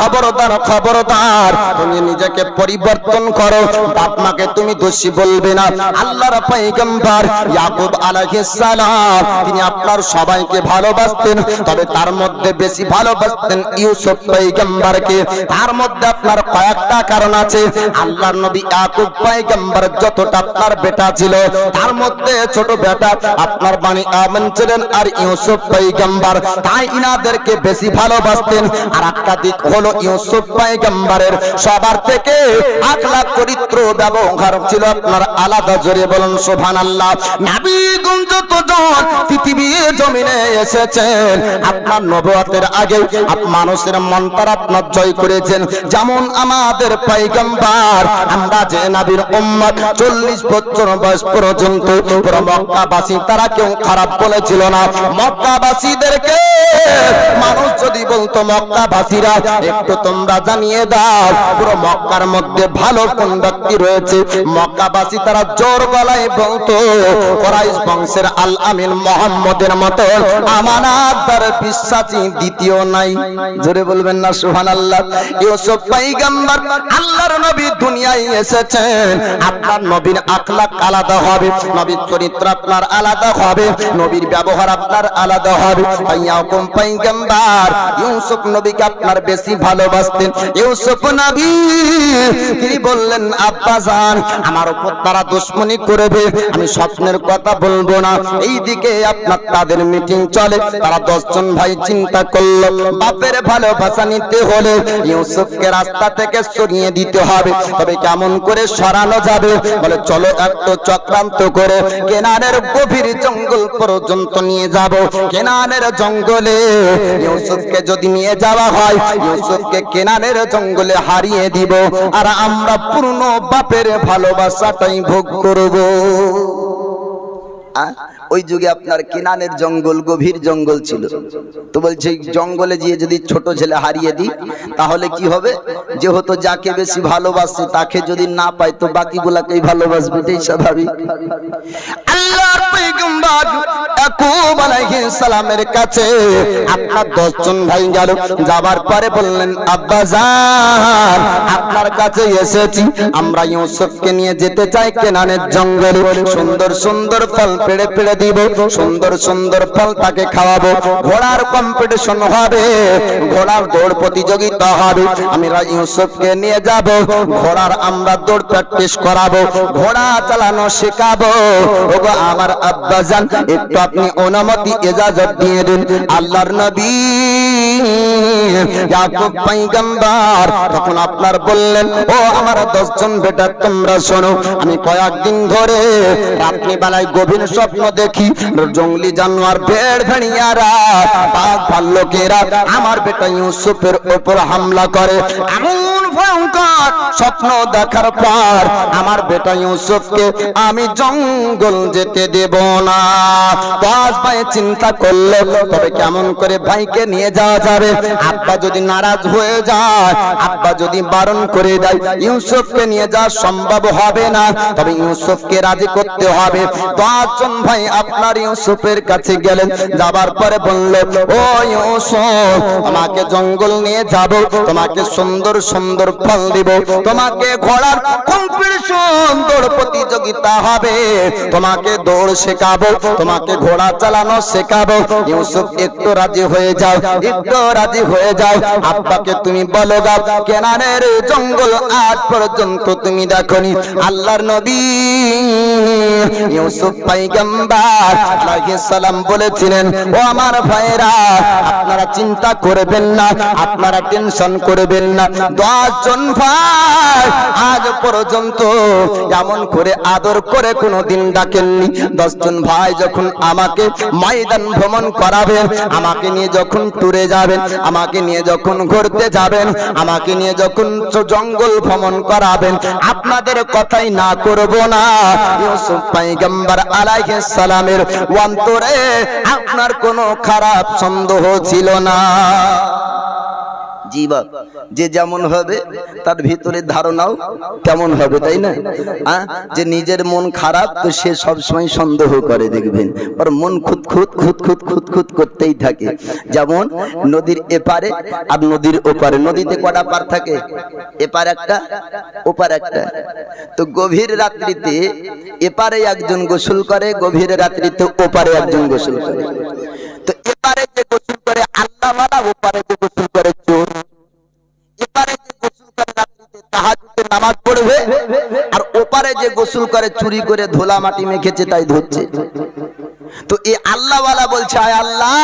খবরদার খবরদার, তুমি নিজেকে পরিবর্তন করো, বাপ মাকে তুমি দোষী বলবে না। আল্লাহর পয়গম্বর ইয়াকুব আলাইহিস সালাম তিনি আপনার সবাইকে ভালোবাসতেন, তবে তার মধ্যে বেশি ভালোবাসতেন ইউসুফ পয়গম্বরকে। তার মধ্যে আপনার কয়েকটা কারণ আছে। আল্লাহর নবী ইয়াকুব পয়গম্বর যতটা আপনার বেটা ছিল, তার মধ্যে ছোট বেটা আপনার বানি আমেন ছিলেন আর ইউসুফ পয়গম্বর, তাই ইনাদেরকে বেশি ভালোবাসতেন। আর একটা দিক হলো ইউসুফ পয়গম্বরের সবার থেকে আখলাক চরিত্র ব্যবহার ছিল আপনার আলাদা। জোরে বলুন সুবহানাল্লাহ। নবীগণ যতজন পৃথিবীর জমিনে এসেছেন, আপনার নবুয়তের আগে মানুষের মন তারা আপনার জয় করেছেন। যেমন আমাদের পয়গম্বর, আমরা যে নবীর উম্মত 40 বছর বয়স পর্যন্ত পুরো মক্কাবাসী তারা কেউ খারাপ বলেছিল না। মক্কাবাসীদেরকে মানুষ যদি বলতো মক্কাবাসীরা একটু তোমরা জানিয়ে দাও পুরো মক্কার মধ্যে ভালো কোন ব্যক্তি রয়েছে, মক্কাবাসী তারা জোর গলায় বলতো কুরাইশ বংশের আল আমিন মুহাম্মদের মতো আমানতদার বিশ্বাসী দ্বিতীয় নাই। জোরে বলবেন না সুবহানাল্লাহ। ইউসুফ পয়গম্বর আল্লাহর নবী দুনিয়ায় এসেছেন, আপনার নবীর আখলাক আলাদা হবে, নবীর চরিত্র আপনার আলাদা হবে, নবীর ব্যবহার আপনার আলাদা হবে। ইয়াকুব পয়গম্বর ইউসুফ নবীকে আপনার বেশি ভালোবাসতেন। ইউসুফ নবী তিনি বললেন আব্বা জান আমার উপর তারা দুশমনি করবে, আমি স্বপ্নের কথা বলবো না। এইদিকে আপনার তাদের মিটিং চলে, তারা 10 জন ভাই চিন্তা করলো বাপের ভালোবাসা নিতে হলে ইউসুফকে রাস্তা থেকে সরিয়ে দিতে হবে। তবে কেমন করে সরানো যাবে? বলে চলো একটু চক্রান্ত করে কেনানের গভীর জঙ্গল পর্যন্ত নিয়ে যাব। কেনানের জঙ্গলে ইউসুফকে যদি নিয়ে যাওয়া হয়, ইউসুফকে কেনানের জঙ্গলে হারিয়ে দিব, আর আমরা পূর্ণ বাপের ভালোবাসাটাই ভোগ করব। ওই যুগে আপনার কেনানের জঙ্গল গভীর জঙ্গল ছিল, তো বলছে জঙ্গলে গিয়ে যদি ছোট ছেলে হারিয়ে দিই তাহলে কি হবে? যেহেতু যাকে বেশি ভালোবাসে তাকে যদি না পাই তো বাকিগুলাকেই ভালোবাসবে, এটাই স্বাভাবিক। আল্লাহর পয়গম্বর ইয়াকুব আলাইহিস সালামের কাছে আপনার 10 জন ভাই গেল, যাবার পরে বললেন আব্বা জান আপনার কাছে এসেছি, আমরা ইউসুফকে নিয়ে যেতে চাই কেনানের জঙ্গলে। সুন্দর সুন্দর ফল পেড়ে পেড়ে দিব, সুন্দর সুন্দর ফল তাকে খাওয়াবো, ঘোড়ার কম্পিটিশন হবে, ঘোড়ার দৌড় প্রতিযোগিতা হবে, আমরা ইউসুফকে নিয়ে যাব, ঘোড়ার আমরা দৌড় প্র্যাকটিস করাবো, ঘোড়া চালানো শেখাবো। ওগো আমার আব্বা জান একটু আপনি অনুমতি ইজাজত দিয়ে দিন। আল্লাহর নবী ইয়াকুব পয়গম্বর তখন আপনার বললেন ও আমার 10 জন বেটা তোমরা শোনো, আমি কয়েকদিন ধরে রাত্রি বেলায় গভীর স্বপ্ন দেখি, জঙ্গলি জানোয়ার ভেড় ভেড়িয়ারা বাঘ ভাল্লুকেরা আমার বেটা ইউসুফের উপর হামলা করে। এমন ভয়ঙ্কর স্বপ্ন দেখার পর আমার বেটা ইউসুফকে আমি জঙ্গল যেতে দেব না। 10 ভাই চিন্তা করলো তবে কেমন করে ভাইকে নিয়ে যাওয়া যাবে? আব্বা যদি নারাজ হয়ে যায়, আব্বা যদি বারণ করে দেয়, ইউসুফকে নিয়ে যাওয়া সম্ভব হবে না, তবে ইউসুফকে রাজি করতে হবে। 10 জন ভাই আপনার ইউসুফের কাছে গেলেন, যাবার পরে বলল ও ইউসুফ তোমাকে জঙ্গল নিয়ে যাব, তোমাকে সুন্দর সুন্দর ফল দিব, তোমাকে ঘোড়ার কম্পিটিশন দৌড় প্রতিযোগিতা হবে, তোমাকে দৌড় শেখাবো, তোমাকে ঘোড়া চালানো শেখাবো। ইউসুফ একটু রাজি হয়ে যাও, একটু রাজি হয়ে যাও। আব্বাকে তুমি বলো দাও কেনানের জঙ্গল আজ পর্যন্ত তুমি দেখোনি। আল্লাহর নবী ইউসুফ পয়গম্বর আলাইহিস সালাম বলেছিলেন ও আমার ভাইরা আপনারা চিন্তা করবেন না, আপনারা টেনশন করবেন না। 10 জন ভাই আজ পর্যন্ত এমন করে আদর করে কোনোদিন ডাকেননি। 10 জন ভাই যখন আমাকে ময়দান ভ্রমণ করাবেন, আমাকে নিয়ে যখন ট্যুরে যাবেন, আমাকে নিয়ে যখন ঘুরতে যাবেন, আমাকে নিয়ে যখন জঙ্গল ভ্রমণ করাবেন, আপনাদের কথাই না করব না। ইউসুফ পয়গম্বর আলাইহিস সালামের অন্তরে আপনার কোনো খারাপ সন্দেহ ছিল না। জি বাপ, যে যেমন হবে তার ভিতরে ধারণাও কেমন হবে, তাই না? যে নিজের মন খারাপ তো সে সবসময় সন্দেহ করে, দেখবেন ওর মন খুঁতখুত খুঁতখুত খুঁতখুত করতেই থাকে। যেমন নদীর এপারে আর নদীর ওপারে, নদীতে কটা পার থাকে? এপার একটা ওপার একটা। তো গভীর রাত্রিতে এপারে একজন গোসল করে, গভীর রাত্রিতে ওপারে একজন গোসল করে। তো এপারে যে গোসল করে আল্লাহওয়ালা, ওপারে যে গোসল করে চোর। এপারে যে গোসল করে রাত্রিতে তাহাজ্জুদের নামাজ পড়বে, আর ওপারে যে গোসল করে চুরি করে ধোলা মাটি মেখেছে তাই ধরছে। তো এই আল্লাহওয়ালা বলছে, আয় আল্লাহ,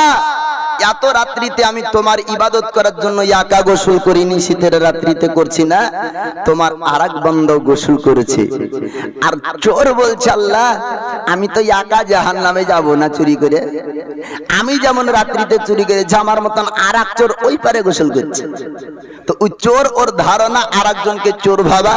এত রাত্রিতে আমি তোমার ইবাদত করার জন্য একা গোসল করিনি, শীতের রাত্রিতে করছি না, তোমার আরেক বান্দা গোসল করেছে। আর চোর বলছে, আল্লাহ আমি তো একা জাহান্নামে যাব না চুরি করে, আমি যেমন রাত্রিতে চুরি করেছি আমার মতন আরেক চোর ওই পারে গোসল করছে। তো ওই চোর, ওর ধারণা আরেকজনকে চোর ভাবা,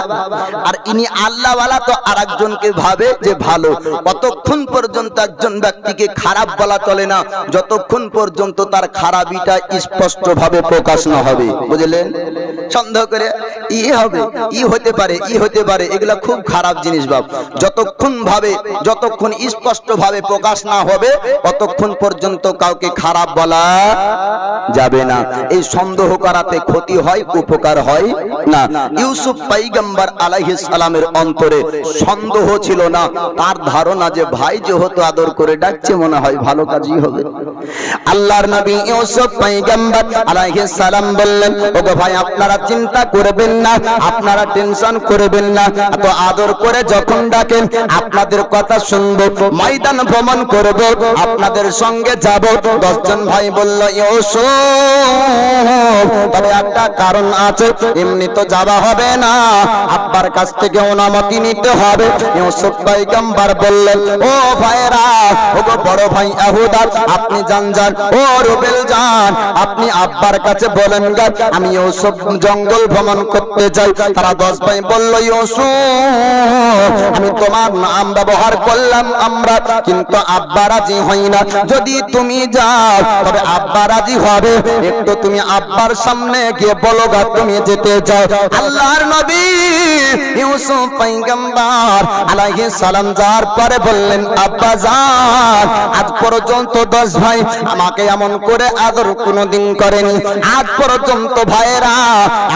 আর ইনি আল্লাহওয়ালা তো আরেকজনকে ভাবে যে ভালো। কতক্ষণ পর্যন্ত একজন ব্যক্তিকে খারাপ বলা চলে না যতক্ষণ পর্যন্ত তার খারাপিটা স্পষ্ট ভাবে প্রকাশ না হবে, বুঝলেন? সন্দেহ করে ই হবে, ই হতে পারে, ই হতে পারে, এগুলা খুব খারাপ জিনিস বাপ। যতক্ষণ স্পষ্ট ভাবে প্রকাশ না হবে ততক্ষণ পর্যন্ত কাউকে খারাপ বলা যাবে না। এই সন্দেহ করাতে ক্ষতি হয়, উপকার হয় না। ইউসুফ পয়গম্বর আলাইহিস সালামের অন্তরে সন্দেহ ছিল না, তার ধারণা যে ভাই যেহেতু আদর করে ডাকছে মনে হয় ভালো কাজই হবে। আল্লাহর নবী ইউসুফ পয়গম্বর আলাইহিস সালাম বললেন, ওগো ভাই আপনারা চিন্তা করবেন না, আপনারা টেনশন করবেন না, এত আদর করে যখন ডাকেন আপনাদের কথা শুনবো, ময়দান ভ্রমণ করব, আপনাদের সঙ্গে যাব। 10 জন ভাই বলল, ইউসুফ তবে একটা কারণ আছে, এমনি তো যাওয়া হবে না, আব্বার কাছ থেকে অনুমতি নিতে হবে। ইউসুফ পয়গম্বর বললেন, ও ভাইরা, ওগো বড় ভাই আহুদা, আপনি যান, ও রুবেল যান, আপনি আব্বার কাছে বলেন গা আমি ইউসুফ জঙ্গল ভ্রমণ করতে যাই। তারা 10 ভাই বলল, ইউসুফ আমি তোমার নাম ব্যবহার করলাম আমরা, কিন্তু আব্বা রাজি হই না, যদি তুমি যাও তবে আব্বা রাজি হবে, একটু তুমি আব্বার সামনে গিয়ে বলো গা তুমি যেতে চাও। আল্লাহর নবী ইউসুফ পয়গম্বর আলাইহিস সালাম যার পরে বললেন, আব্বা যান, আজ পর্যন্ত 10 ভাই আমাকে এমন করে আদর কোনোদিন করেনি, আজ পর্যন্ত ভাইরা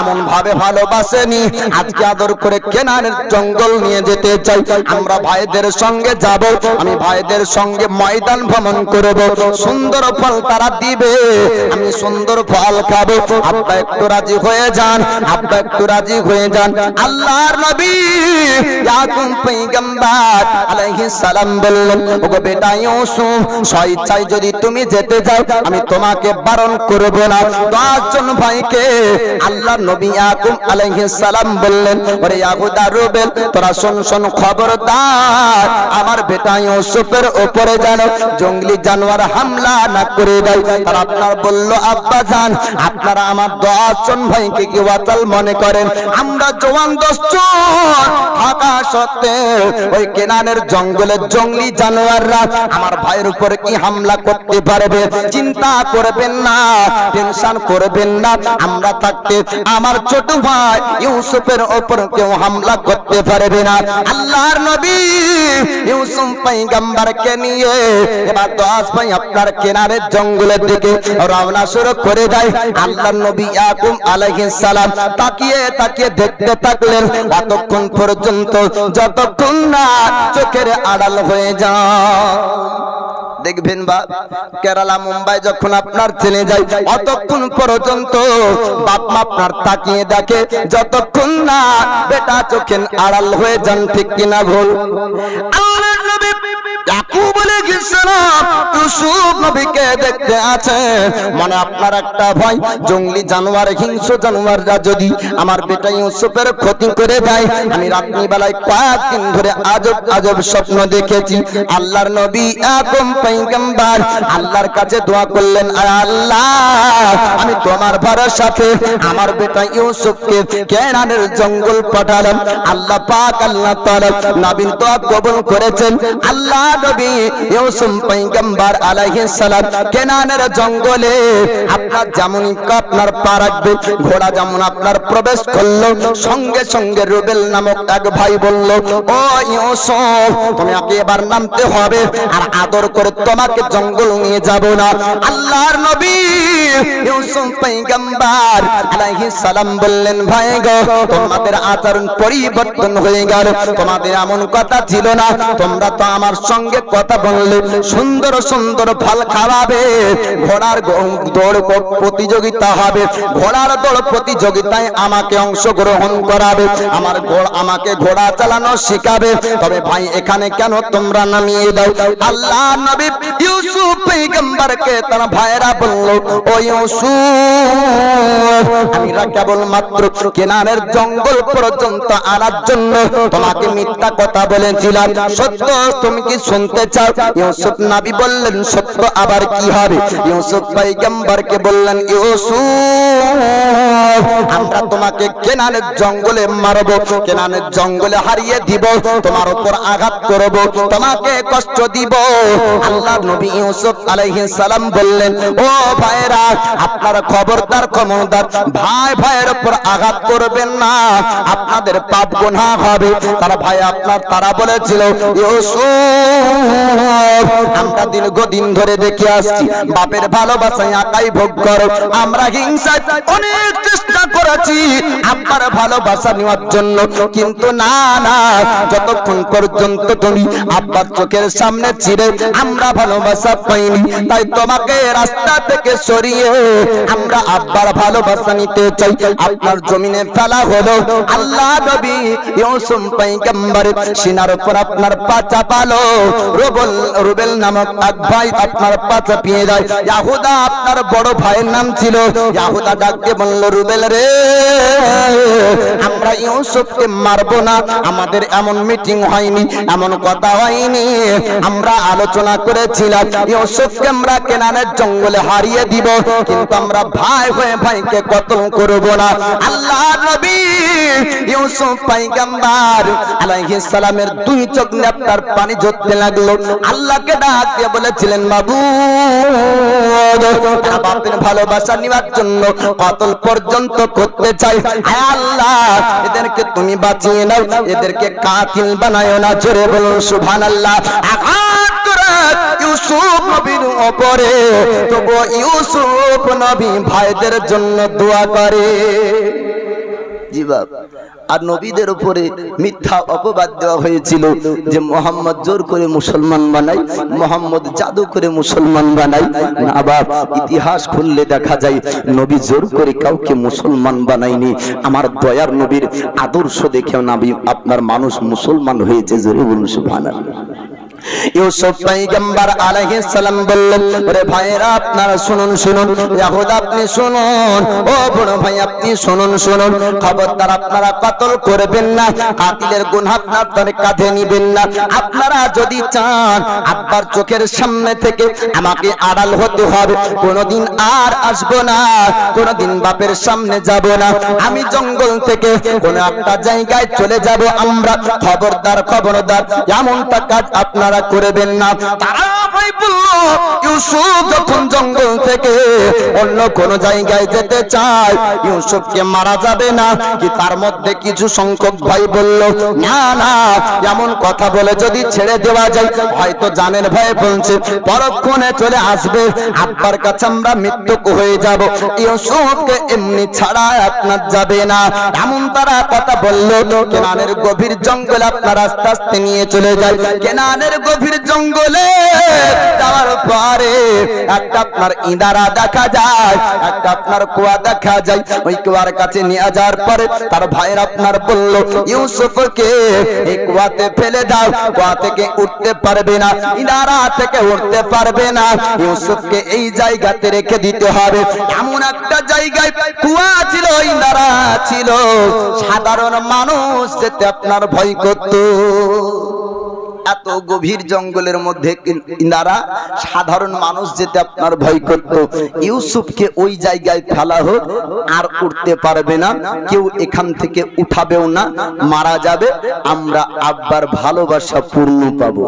এমন ভাবে ভালোবাসেনি, আজকে আদর করে কেনানের জঙ্গল নিয়ে যেতে চাই, আমরা ভাইদের সঙ্গে যাব, আমি ভাইদের সঙ্গে ময়দান ভ্রমণ করব, সুন্দর ফল তারা দিবে, আমি সুন্দর ফল খাবো, আব্বা একটু রাজি হয়ে যান, আব্বা একটু রাজি হয়ে যান। আল্লাহর নবী ইয়াকুব পয়গম্বর আলাইহিস সালাম বললেন, ওগো বেটা ইউসুফ, স্বেচ্ছায় যদি তুমি যেতে যাও আমি তোমাকে বারণ করব না। 10 জন ভাইকে আল্লাহর নবী ইয়াকুব আলাইহিস সালাম বললেন, ওরে ইয়াহুদা রুবেল, তোরা শোন খবরদার আমার বেটা ইউসুফের উপরে যেন জঙ্গলি জানোয়ার হামলা না করে দেয়। আর আপনার বলল, আব্বা জান, আপনারা আমার 10 জন ভাইকে কি ওয়াতাল মনে করেন? আমরা জওয়ান 10 জন থাকা সত্ত্বেও ওই কেনানের জঙ্গলের জঙ্গলি জানোয়াররা আমার ভাইয়ের উপরে কি হামলা করতে পারবে? চিন্তা করবেন না, টেনশন করবেন না, আমরা থাকতে আমার ছোট ভাই ইউসুফের উপর কেউ হামলা করতে পারবে না। আল্লাহর নবী ইউসুফ পয়গম্বরকে নিয়ে এবার 10 ভাই আপনার কেনারের জঙ্গলের দিকে রওনা শুরু করে দেয়। আল্লাহর নবী ইয়াকুব আলাইহিস সালাম তাকিয়ে তাকিয়ে দেখতে থাকলেন ততক্ষণ পর্যন্ত যতক্ষণ না চোখের আড়াল হয়ে যায়। দেখবেন বা কেরালা মুম্বাই যখন আপনার চলে যায় অতক্ষণ পর্যন্ত বাপ মা আপনার তাকিয়ে দেখে যতক্ষণ না বেটা চোখের আড়াল হয়ে যান, ঠিক কিনা ভুল? আল্লাহর নবী ইয়াকুব আলাইহিস সালাম ইউসুফ নবীকে দেখতে আছে, মানে আপনার একটা ভয়, জঙ্গলি জানোয়ার হিংস্র জানোয়াররা যদি আমার বেটা ইউসুফের ক্ষতি করে দেয়। আমি রাত্রি বেলায় কয়েকদিন ধরে আজব আজব স্বপ্ন দেখেছি। আল্লাহর নবী ইয়াকুব পয়গম্বর আল্লাহর কাছে দোয়া করলেন, আল্লাহ আমি তোমার ভরসাতে আমার বেটা ইউসুফকে কেনানের জঙ্গল পাঠালাম। আল্লাহ পাক আল্লাহ তাআলা নবীর দোয়া কবুল করেছেন। আল্লাহ নবী ইউসুফ পয়গম্বর আলাইহিস সালাম কেনানের জঙ্গলে আপনার যেমন আপনার পা রাখবে ঘোড়া যেমন আপনার প্রবেশ করলো সঙ্গে সঙ্গে রুবেল নামক এক ভাই বলল, ও ইউসুফ তোমাকে এবার নামতে হবে আর আদর করে তোমাকে জঙ্গল নিয়ে যাব না। আল্লাহর নবী ইউসুফ পয়গম্বর আলাইহিস সালাম বললেন, ভাই গো তোমাদের আচরণ পরিবর্তন হয়ে গেল, তোমাদের এমন কথা ছিল না, তোমরা তো আমার সঙ্গে কথা বললে, সুন্দর সুন্দর ফল খাওয়াবে, ঘোড়ার দৌড় প্রতিযোগিতা হবে, ঘোড়ার দৌড় প্রতিযোগিতায় আমাকে অংশগ্রহণ করাবে, আমাকে ঘোড়া চালানো শিখাবে, তবে ভাই এখানে কেন তোমরা নামিয়ে দাও। আল্লাহ নবী ইউসুফ পয়গম্বরকে তার ভাইরা বলল, ও ইউসুফ আমি কেবল মাত্র কেনানের জঙ্গল পর্যন্ত আনার জন্য তোমাকে মিথ্যা কথা বলেছিলাম, সত্য তুমি কি শুনতে চাও? ইউসুফ নবী বললেন, সত্য আবার কি হবে? ইউসুফ পয়গম্বরকে বললেন, ইউসুফ আমরা তোমাকে কেনানের জঙ্গলে মারব, কেনানের জঙ্গলে হারিয়ে দিব, তোমার উপর আঘাত করব, তোমাকে কষ্ট দিব। আল্লাহ নবী ইউসুফ আলাইহিস সালাম বললেন, ও ভাইরা আপনারা খবরদার খবরদার ভাই ভাইয়ের উপর আঘাত করবেন না, আপনাদের পাপ গুনাহ হবে। তারা বলেছিল, ইউসুফ আমরা দীর্ঘদিন ধরে দেখে আসছি বাপের ভালোবাসায় একাই ভোগ করো, আমরা হিংসায় অনেক চেষ্টা করেছি আপনার ভালোবাসা নেওয়ার জন্য, কিন্তু না না যতক্ষণ পর্যন্ত তুমি আব্বার চোখের সামনে ছিলে আমরা ভালোবাসা পাইনি, তাই তোমাকে রাস্তা থেকে সরিয়ে আমরা আব্বার ভালোবাসা নিতে চাই, আপনার জমিনে ফেলা হলো। আল্লাহ নবী ইউসুফ পয়গম্বর সিনার উপর আপনার পা চাপালো, রুবেল নামক এক ভাই আপনার পা চাপিয়ে দেয়। ইয়াহুদা আপনার বড় ভাইয়ের নাম ছিল, ইয়াহুদা ডাকতে বলল, রুবেল রে আমরা ইউসুফকে মারবো না, আমাদের এমন মিটিং হয়নি, এমন কথা হয়নি, আমরা আলোচনা করেছিলাম ইউসুফকে আমরা কেনানের জঙ্গলে হারিয়ে দিব, কিন্তু আমরা ভাই হয়ে ভাইকে কতল করব না। আল্লাহ নবী ইউসুফ পয়গম্বর আলাইহিস সালামের দুই চোখ দিয়ে আপনার পানি ঝরতে লাগলো। আল্লাহকে ডাক দিয়ে বলেছিলেন, মাবুদ বাপের ভালোবাসা নেওয়ার জন্য কতল পর্যন্ত করতে চাই, আয় আল্লাহ এদেরকে তুমি বাঁচিয়ে নাও, এদেরকে কাতিল বানায়ো না। জোরে বলুন সুবহানাল্লাহ। আঘাত করে ইউসুফ নবীর উপরে, তবু ইউসুফ নবী ভাইদের জন্য দোয়া করে। জি বাপ, আর নবীদের উপরে মিথ্যা অপবাদ দেওয়া হয়েছিল যে মোহাম্মদ জোর করে মুসলমান বানাই, মোহাম্মদ জাদু করে মুসলমান বানাই। না বাপ, ইতিহাস খুললে দেখা যায় নবী জোর করে কাউকে মুসলমান বানায়নি, আমার দয়ার নবীর আদর্শ দেখে নবী আপনার মানুষ মুসলমান হয়েছে। জোরে বলুন সুবহানাল্লাহ। ইউসুফ পয়গম্বর আলাইহিস সালাম বললেন, ওরে ভাইরা আপনারা শুনুন শুনুন, ইয়াহুদা আপনি শুনুন, ও বড় ভাই আপনি শুনুন শুনুন, খবরদার আপনারা কতল করবেন না, কাতিলের গুনাহ আপনার কাঁধে নিবেন না। আপনারা যদি চান আব্বার চোখের সামনে থেকে আমাকে আড়াল হতে হবে, কোনোদিন আর আসবো না, কোনোদিন বাপের সামনে যাব না, আমি জঙ্গল থেকে কোন একটা জায়গায় চলে যাব আমরা, খবরদার খবরদার এমনটা কাজ আপনারা করবেন না। তারা ভাই বলল, ইউসুফ যখন জঙ্গল থেকে অন্য কোন জায়গায় যেতে চায় ইউসুফকে মারা যাবে না কি? তার মধ্যে কিছু সংখ্যক ভাই বলল, না না এমন কথা বলে যদি ছেড়ে দেওয়া যায় হয়তো জানের ভয়ে বলছে পরক্ষণে চলে আসবে, আব্বার কাছে আমরা মৃত্যু হয়ে যাব, ইউসুফকে এমনি ছাড়া আপনার যাবে না, এমন তারা কথা বলল। কেনানের গভীর জঙ্গলে আপনার আস্তে আস্তে নিয়ে চলে যায়। কেনানের গভীর জঙ্গলে যাওয়ার পরে একটা আপনার ইঁদারা দেখা যায়, একটা আপনার কুয়া দেখা যায়। ওই কুয়ার কাছে নিয়ে যাওয়ার পরে তার ভাইয়ের আপনার বলল, ইউসুফকে এই কুয়াতে ফেলে দাও, কুয়া থেকে উঠতে পারবে না, ইঁদারা থেকে উঠতে পারবে না, ইউসুফকে এই জায়গাতে রেখে দিতে হবে। এমন একটা জায়গায় কুয়া ছিল, ইঁদারা ছিল, সাধারণ মানুষ যেতে আপনার ভয় করত। এত গভীর জঙ্গলের মধ্যে ইনারা সাধারণ মানুষ যেতে আপনার ভয় করত। ইউসুফকে ওই জায়গায় ফেলা হোক, আর উঠতে পারবে না কেউ, এখান থেকে উঠাবেও না, মারা যাবে, আমরা আব্বার ভালোবাসা পূর্ণ পাবো।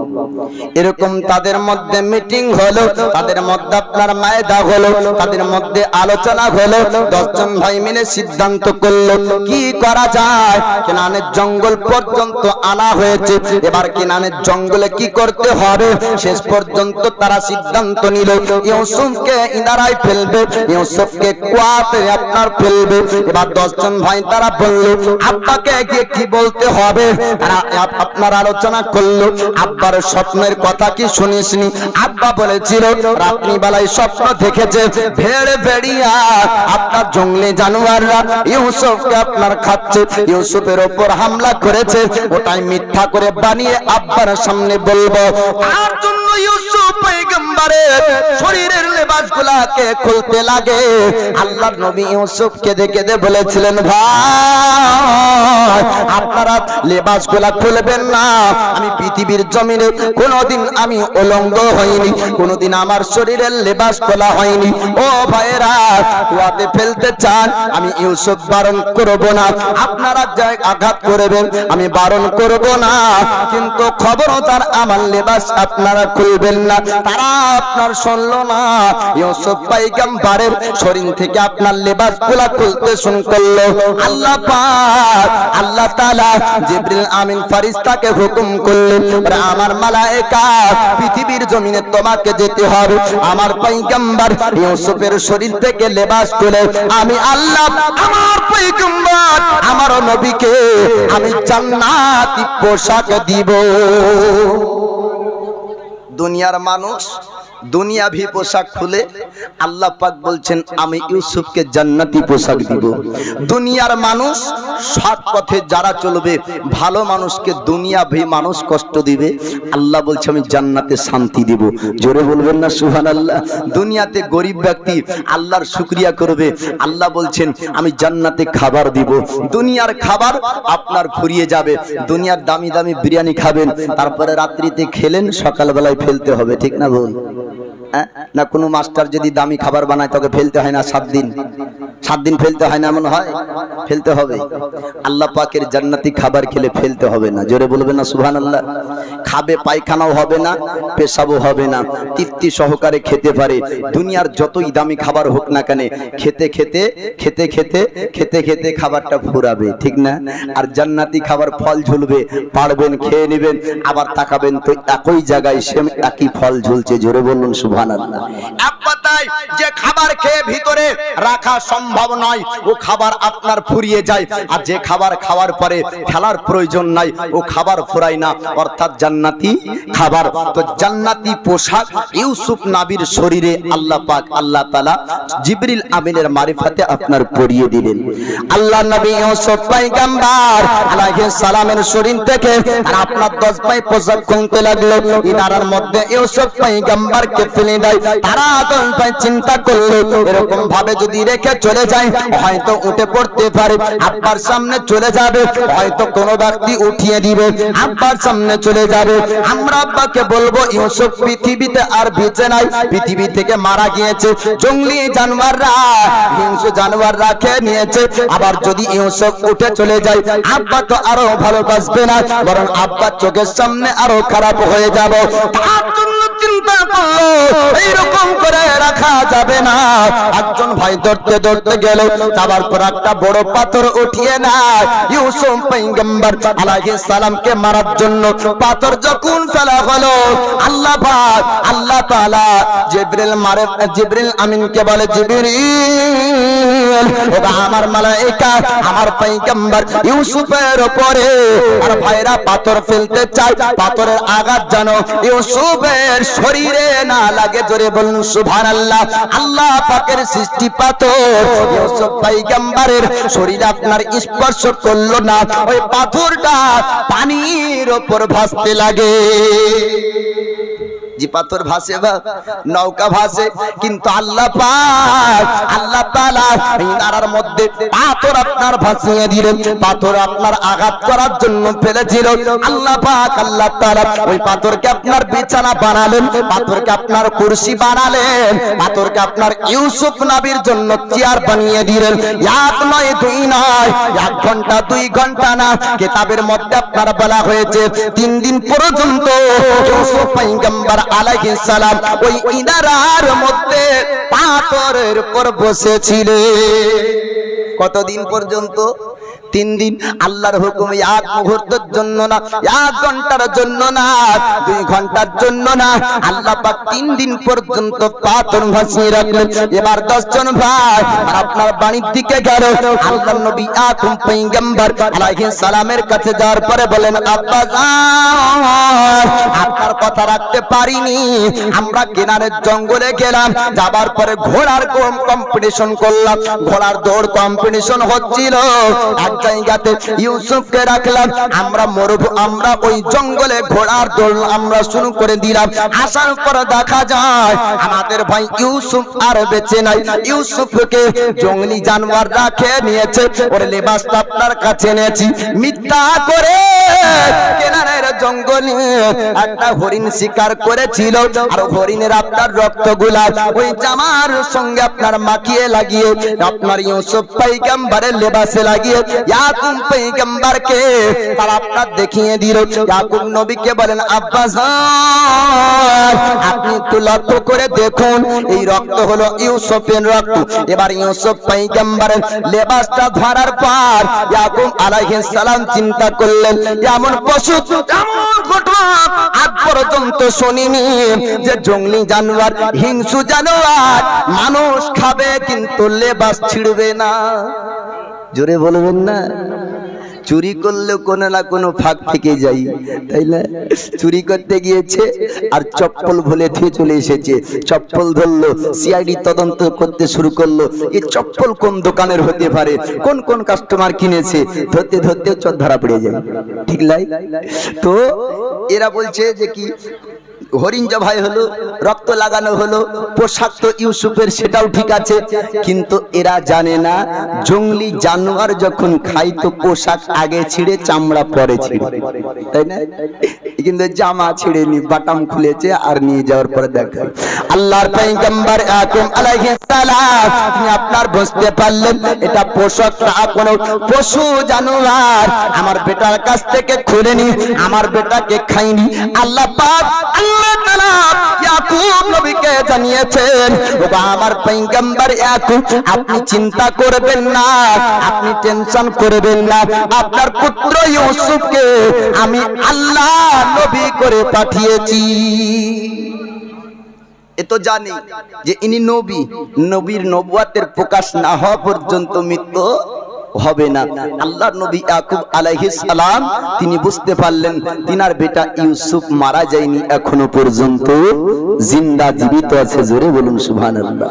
এরকম তাদের মধ্যে মিটিং হলো, তাদের মধ্যে আপনার মায়দা হলো, তাদের মধ্যে আলোচনা হলো। 10 জন ভাই মিলে সিদ্ধান্ত করলো কি করা যায়। কেনানের জঙ্গল পর্যন্ত আনা হয়েছে, এবার কেনানের জঙ্গলে কি করতে হবে। শেষ পর্যন্ত তারা সিদ্ধান্ত নিল ইউসুফকে ইনারাই ফেলবে, ইউসুফকে কুয়াতে আপনার ফেলবে। এবার 10 জন ভাই তারা বলল আব্বাকে গিয়ে কি বলতে হবে। তারা আপনার আলোচনা করলো। আব্বার স্বপ্নের কথা কি শুনিসনি? আব্বা বলেছিল রাত্রিবেলায় স্বপ্ন দেখেছে ভেড় ভেড়িয়া আপনার জঙ্গলে জানোয়াররা ইউসুফকে আপনার খাচ্ছে, ইউসুফের উপর হামলা করেছে। ওটাই মিথ্যা করে বানিয়ে আব্বার সামনে বলবো। তার জন্য ইউসুফ পয়গম্বরের শরীরের লেবাসগুলাকে খুলতে লাগে। আল্লাহর নবী ইউসুফকে দেখে বলেছিলেন ভাই আপনারা লেবাসগুলা খুলবেন না। আমি পৃথিবীর জমিনে কোনোদিন আমি উলঙ্গ হইনি, কোনোদিন আমার শরীরের লেবাস খোলা হয়নি। ও ভাইরা কুয়াতে ফেলতে চান, আমি ইউসুফ বারণ করব না। আপনারা যাই আঘাত করবেন আমি বারণ করব না, কিন্তু খবরদার আমার লেবাস আপনারা খুলবেন না। তারা আপনার শুনলো না। ইউসুফ পয়গম্বরের শরীর থেকে আপনার লেবাসগুলা খুলতে শুরু করলো। আল্লাহ পাক আল্লাহ তাআলা জিবরিল আমিন ফেরেশতাকে হুকুম করলেন আমার মালায়েকা পৃথিবীর জমিনে তোমাকে যেতে হবে। আমার পয়গম্বর ইউসুফের শরীর থেকে লেবাস খুলে আমি আল্লাহ আমার পয়গম্বর আমার নবীকে আমি জান্নাতি পোশাক দিব। দুনিয়ার মানুষ দুনিয়াভি পোশাক খুলে, আল্লাহ পাক বলছেন আমি ইউসুফকে জান্নাতি পোশাক দিব। দুনিয়ার মানুষ সৎ পথে যারা চলবে, ভালো মানুষকে দুনিয়াভি মানুষ কষ্ট দিবে, আল্লাহ বলছে আমি জান্নাতে শান্তি দিব। জোরে বলবেন না সুবহানাল্লাহ। দুনিয়াতে গরিব ব্যক্তি আল্লাহর শুকরিয়া করবে, আল্লাহ বলছেন আমি জান্নাতে খাবার দিব। দুনিয়ার খাবার আপনার ফুরিয়ে যাবে। দুনিয়ার দামি দামি বিরিয়ানি খাবেন, তারপরে রাত্রিতে খেলেন, সকালবেলায় ফেলতে হবে, ঠিক না বল? না কোনো মাস্টার যদি দামি খাবার বানায় তোকে ফেলতে হয় না 7 দিন ফেলতে হয় না, এমন হয়? ফেলতে হবে। আল্লাহ পাকের জান্নাতি খাবার খেলে ফেলতে হবে না। জোরে বলবেন না সুবহানাল্লাহ। খাবে পায়খানাও হবে না, পেশাবও হবে না, তৃপ্তি সহকারে খেতে পারে। দুনিয়ার যতই দামি খাবার হোক না কেন, খেতে খেতে খেতে খেতে খেতে খেতে খাবারটা ফুরাবে, ঠিক না? আর জান্নাতি খাবার ফল ঝুলবে, পারবেন খেয়ে নেবেন, আবার তাকাবেন তো একই জায়গায় সেম একই ফল ঝুলছে। জোরে বলুন সুবহানাল্লাহ। এক কথায় যে খাবার খেয়ে ভিতরে রাখা সম্ভব নয়, ও খাবার আপনার ফুরিয়ে যায়। আর যে খাবার খাওয়ার পরে ফেলার প্রয়োজন নাই, ও খাবার ফুরায় না, অর্থাৎ জান্নাতি খাবার। তো জান্নাতি পোশাক ইউসুফ নবীর শরীরে আল্লাহ পাক আল্লাহ তাআলা জিবরিল আমিনের মারিফাতে আপনার পরিয়ে দিলেন। আল্লাহ নবী ইউসুফ পয়গম্বর আলাইহিস সালামের শরীর থেকে আপনার 10 পাই পোশাক খুলতে লাগলো। ইনারার মধ্যে ইউসুফ পয়গম্বরকে ফেলে দেয়। তারা 10 পাই চিন্তা করলো এরকম ভাবে যদি রেখে চলে যায় হয়তো উঠে পড়তে পারে, আব্বার সামনে চলে যাবে, হয়তো কোনো ব্যক্তি উঠিয়ে দিবে, আব্বার সামনে চলে যাবে। আমরা আব্বাকে বলবো ইউসুফ পৃথিবীতে আর বেঁচে নাই, পৃথিবী থেকে মারা গিয়েছে, জঙ্গলি জানোয়াররা হিংস্র জানোয়াররা খেয়ে নিয়েছে। আবার যদি ইউসুফ উঠে চলে যায় আব্বা তো আরো ভালোবাসবে না, বরং আব্বার চোখের সামনে আরো খারাপ হয়ে যাব। তার জন্য চিন্তা করলো এইরকম করে রাখা যাবে না। একজন ভাই ধরতে ধরতে গেল, যাবার পর একটা বড় পাথর উঠিয়ে নেয় ইউসুফ পয়গম্বর আলাইহিস সালামকে মারার জন্য। পাথর যখন ফেলা হলো আল্লাহ পাক আল্লাহ তাআলা জিবরিল আমিনকে বলে জিবরিল ওগো আমার মালায়েকা আমার পয়গম্বর ইউসুফের উপরে আর ভাইরা পাথর ফেলতে চায়, পাথরের আঘাত যেন ইউসুফের শরীরে না লাগে। জোরে বলুন সুবহানাল্লাহ। আল্লাহ পাকের সৃষ্টি পাথর ইউসুফ পয়গম্বরের শরীরে আপনার স্পর্শ করলো না, ওই পাথরটা পানির উপর ভাসতে লাগে। যে পাথর ভাসে বা নৌকা ভাসে, কিন্তু আল্লাহ পাক আল্লাহ তাআলা ইনারার মধ্যে পাথর আপনার ভাসিয়ে দিলেন। পাথর আপনার আঘাত করার জন্য ফেলেছিল, আল্লাহ পাক আল্লাহ তাআলা ওই পাথরকে আপনার বিছানা বানালেন, পাথরকে আপনার কুরসি বানালেন, পাথরকে আপনার ইউসুফ নবীর জন্য চেয়ার বানিয়ে দিলেন। এক নয় দুই নয়, 1 ঘন্টা 2 ঘন্টা না, কিতাবের মধ্যে আপনার বলা হয়েছে 3 দিন পর্যন্ত ইউসুফ পয়গম্বর আলাইহিস সালাম ওই ইনারার মধ্যে পাথরের উপর বসেছিলেন। কতদিন পর্যন্ত? 3 দিন। আল্লাহর হুকুম 1 মুহূর্তের জন্য না, 1 ঘন্টার জন্য না, 2 ঘন্টার জন্য না, আল্লাহ পাক 3 দিন পর্যন্ত পাথর ভাসিয়ে রাখলেন। এবার 10 জন ভাই আপনার বাড়ির দিকে গেল, আল্লাহর নবী আকুম পয়গম্বর আলাইহিস সালামের কাছে যাওয়ার পরে বলেন, আব্বা জান আপনার কথা রাখতে পারিনি, আমরা কেনারের জঙ্গলে গেলাম, যাবার পরে ঘোড়ার কম্পিটিশন করলাম, ঘোড়ার দৌড় কম্পিটিশন হচ্ছিল, এক জায়গাতে ইউসুফকে রাখলাম, আমরা ওই জঙ্গলে ঘোড়ার দৌড় আমরা শুরু করে দিলাম। আসার পর দেখা যায় আমাদের ভাই ইউসুফ আর বেঁচে নাই, ইউসুফকে জঙ্গলি জানোয়ার রাখে নিয়েছে, ওর লেবাসটা আপনার কাছে নিয়েছি। মিথ্যা করে কেনারের জঙ্গলে একটা হরিণ শিকার করেছিল, আর হরিণের আপনার রক্তগুলা ওই জামার সঙ্গে আপনার মাখিয়ে লাগিয়ে আপনার ইউসুফ পয়গম্বরের লেবাসে লাগিয়ে ইয়াকুব পয়গম্বরকে তারা আপনার দেখিয়ে দিল। ইয়াকুব নবীকে বলেন, আব্বা জান আপনি একটু লক্ষ্য করে দেখুন, এই রক্ত হলো ইউসুফের রক্ত। এবার ইউসুফ পয়গম্বরের লেবাসটা ধরার পর ইয়াকুব আলাইহিস সালাম চিন্তা করলেন, এমন পশু এমন ঘটনা আজ পর্যন্ত শুনিনি যে জঙ্গলি জানোয়ার, হিংস্র জানোয়ার মানুষ খাবে কিন্তু লেবাস ছিড়বে না। জোরে বলবেন না? চুরি করলে কোনো না কোনো ফাঁক থেকে যাই, তাই না? চুরি করতে গিয়েছে আর চপ্পল ভুলে থুয়ে চলে এসেছে, চপ্পল ধরলো, সিআইডি তদন্ত করতে শুরু করলো, এই চপ্পল কোন দোকানের হতে পারে, কোন কোন কাস্টমার কিনেছে, ধরতে ধরতে চোর ধরা পড়ে যায়, ঠিক লাই? তো এরা বলছে যে কি হরিণ জবাই হলো, রক্ত লাগানো হলো, পোশাক তো ইউসুফের সেটাও ঠিক আছে, কিন্তু এরা জানে না জঙ্গলি জানোয়ার যখন খায় তো পোশাক আগে ছিঁড়ে চামড়া পরে ছিঁড়ে, তাই না? কিন্তু জামা ছিঁড়েনি, বাটাম খুলেছে আর নিয়ে যাওয়ার পরে দেখায়। আল্লাহর পয়গম্বর ইয়াকুব আলাইহিস সালাম তিনি আপনার বুঝতে পারলেন এটা পোশাক না কোনো পশু জানোয়ার, আমার বেটার কাছ থেকে খুলে নি, আমার বেটাকে খাইনি। আল্লাহ পাক আল্লাহ তাআলা ইয়াকুব নবীকে জানিয়েছেন, ওগো আমার পয়গম্বর ইয়াকুব আপনি চিন্তা করবেন না, আপনি টেনশন করবেন না, আপনার পুত্র ইউসুফকে আমি আল্লাহ নবী করে পাঠিয়েছি। এ তো জানি যে ইনি নবী, নবীর নবুয়াতের প্রকাশ না হওয়া পর্যন্ত মৃত্যু হবে না। আল্লাহর নবী ইয়াকুব আলাইহিস সালাম তিনি বুঝতে পারলেন তিনার বেটা ইউসুফ মারা যায়নি, এখনো পর্যন্ত জিন্দা জীবিত আছে। জোরে বলুন সুবহানাল্লাহ।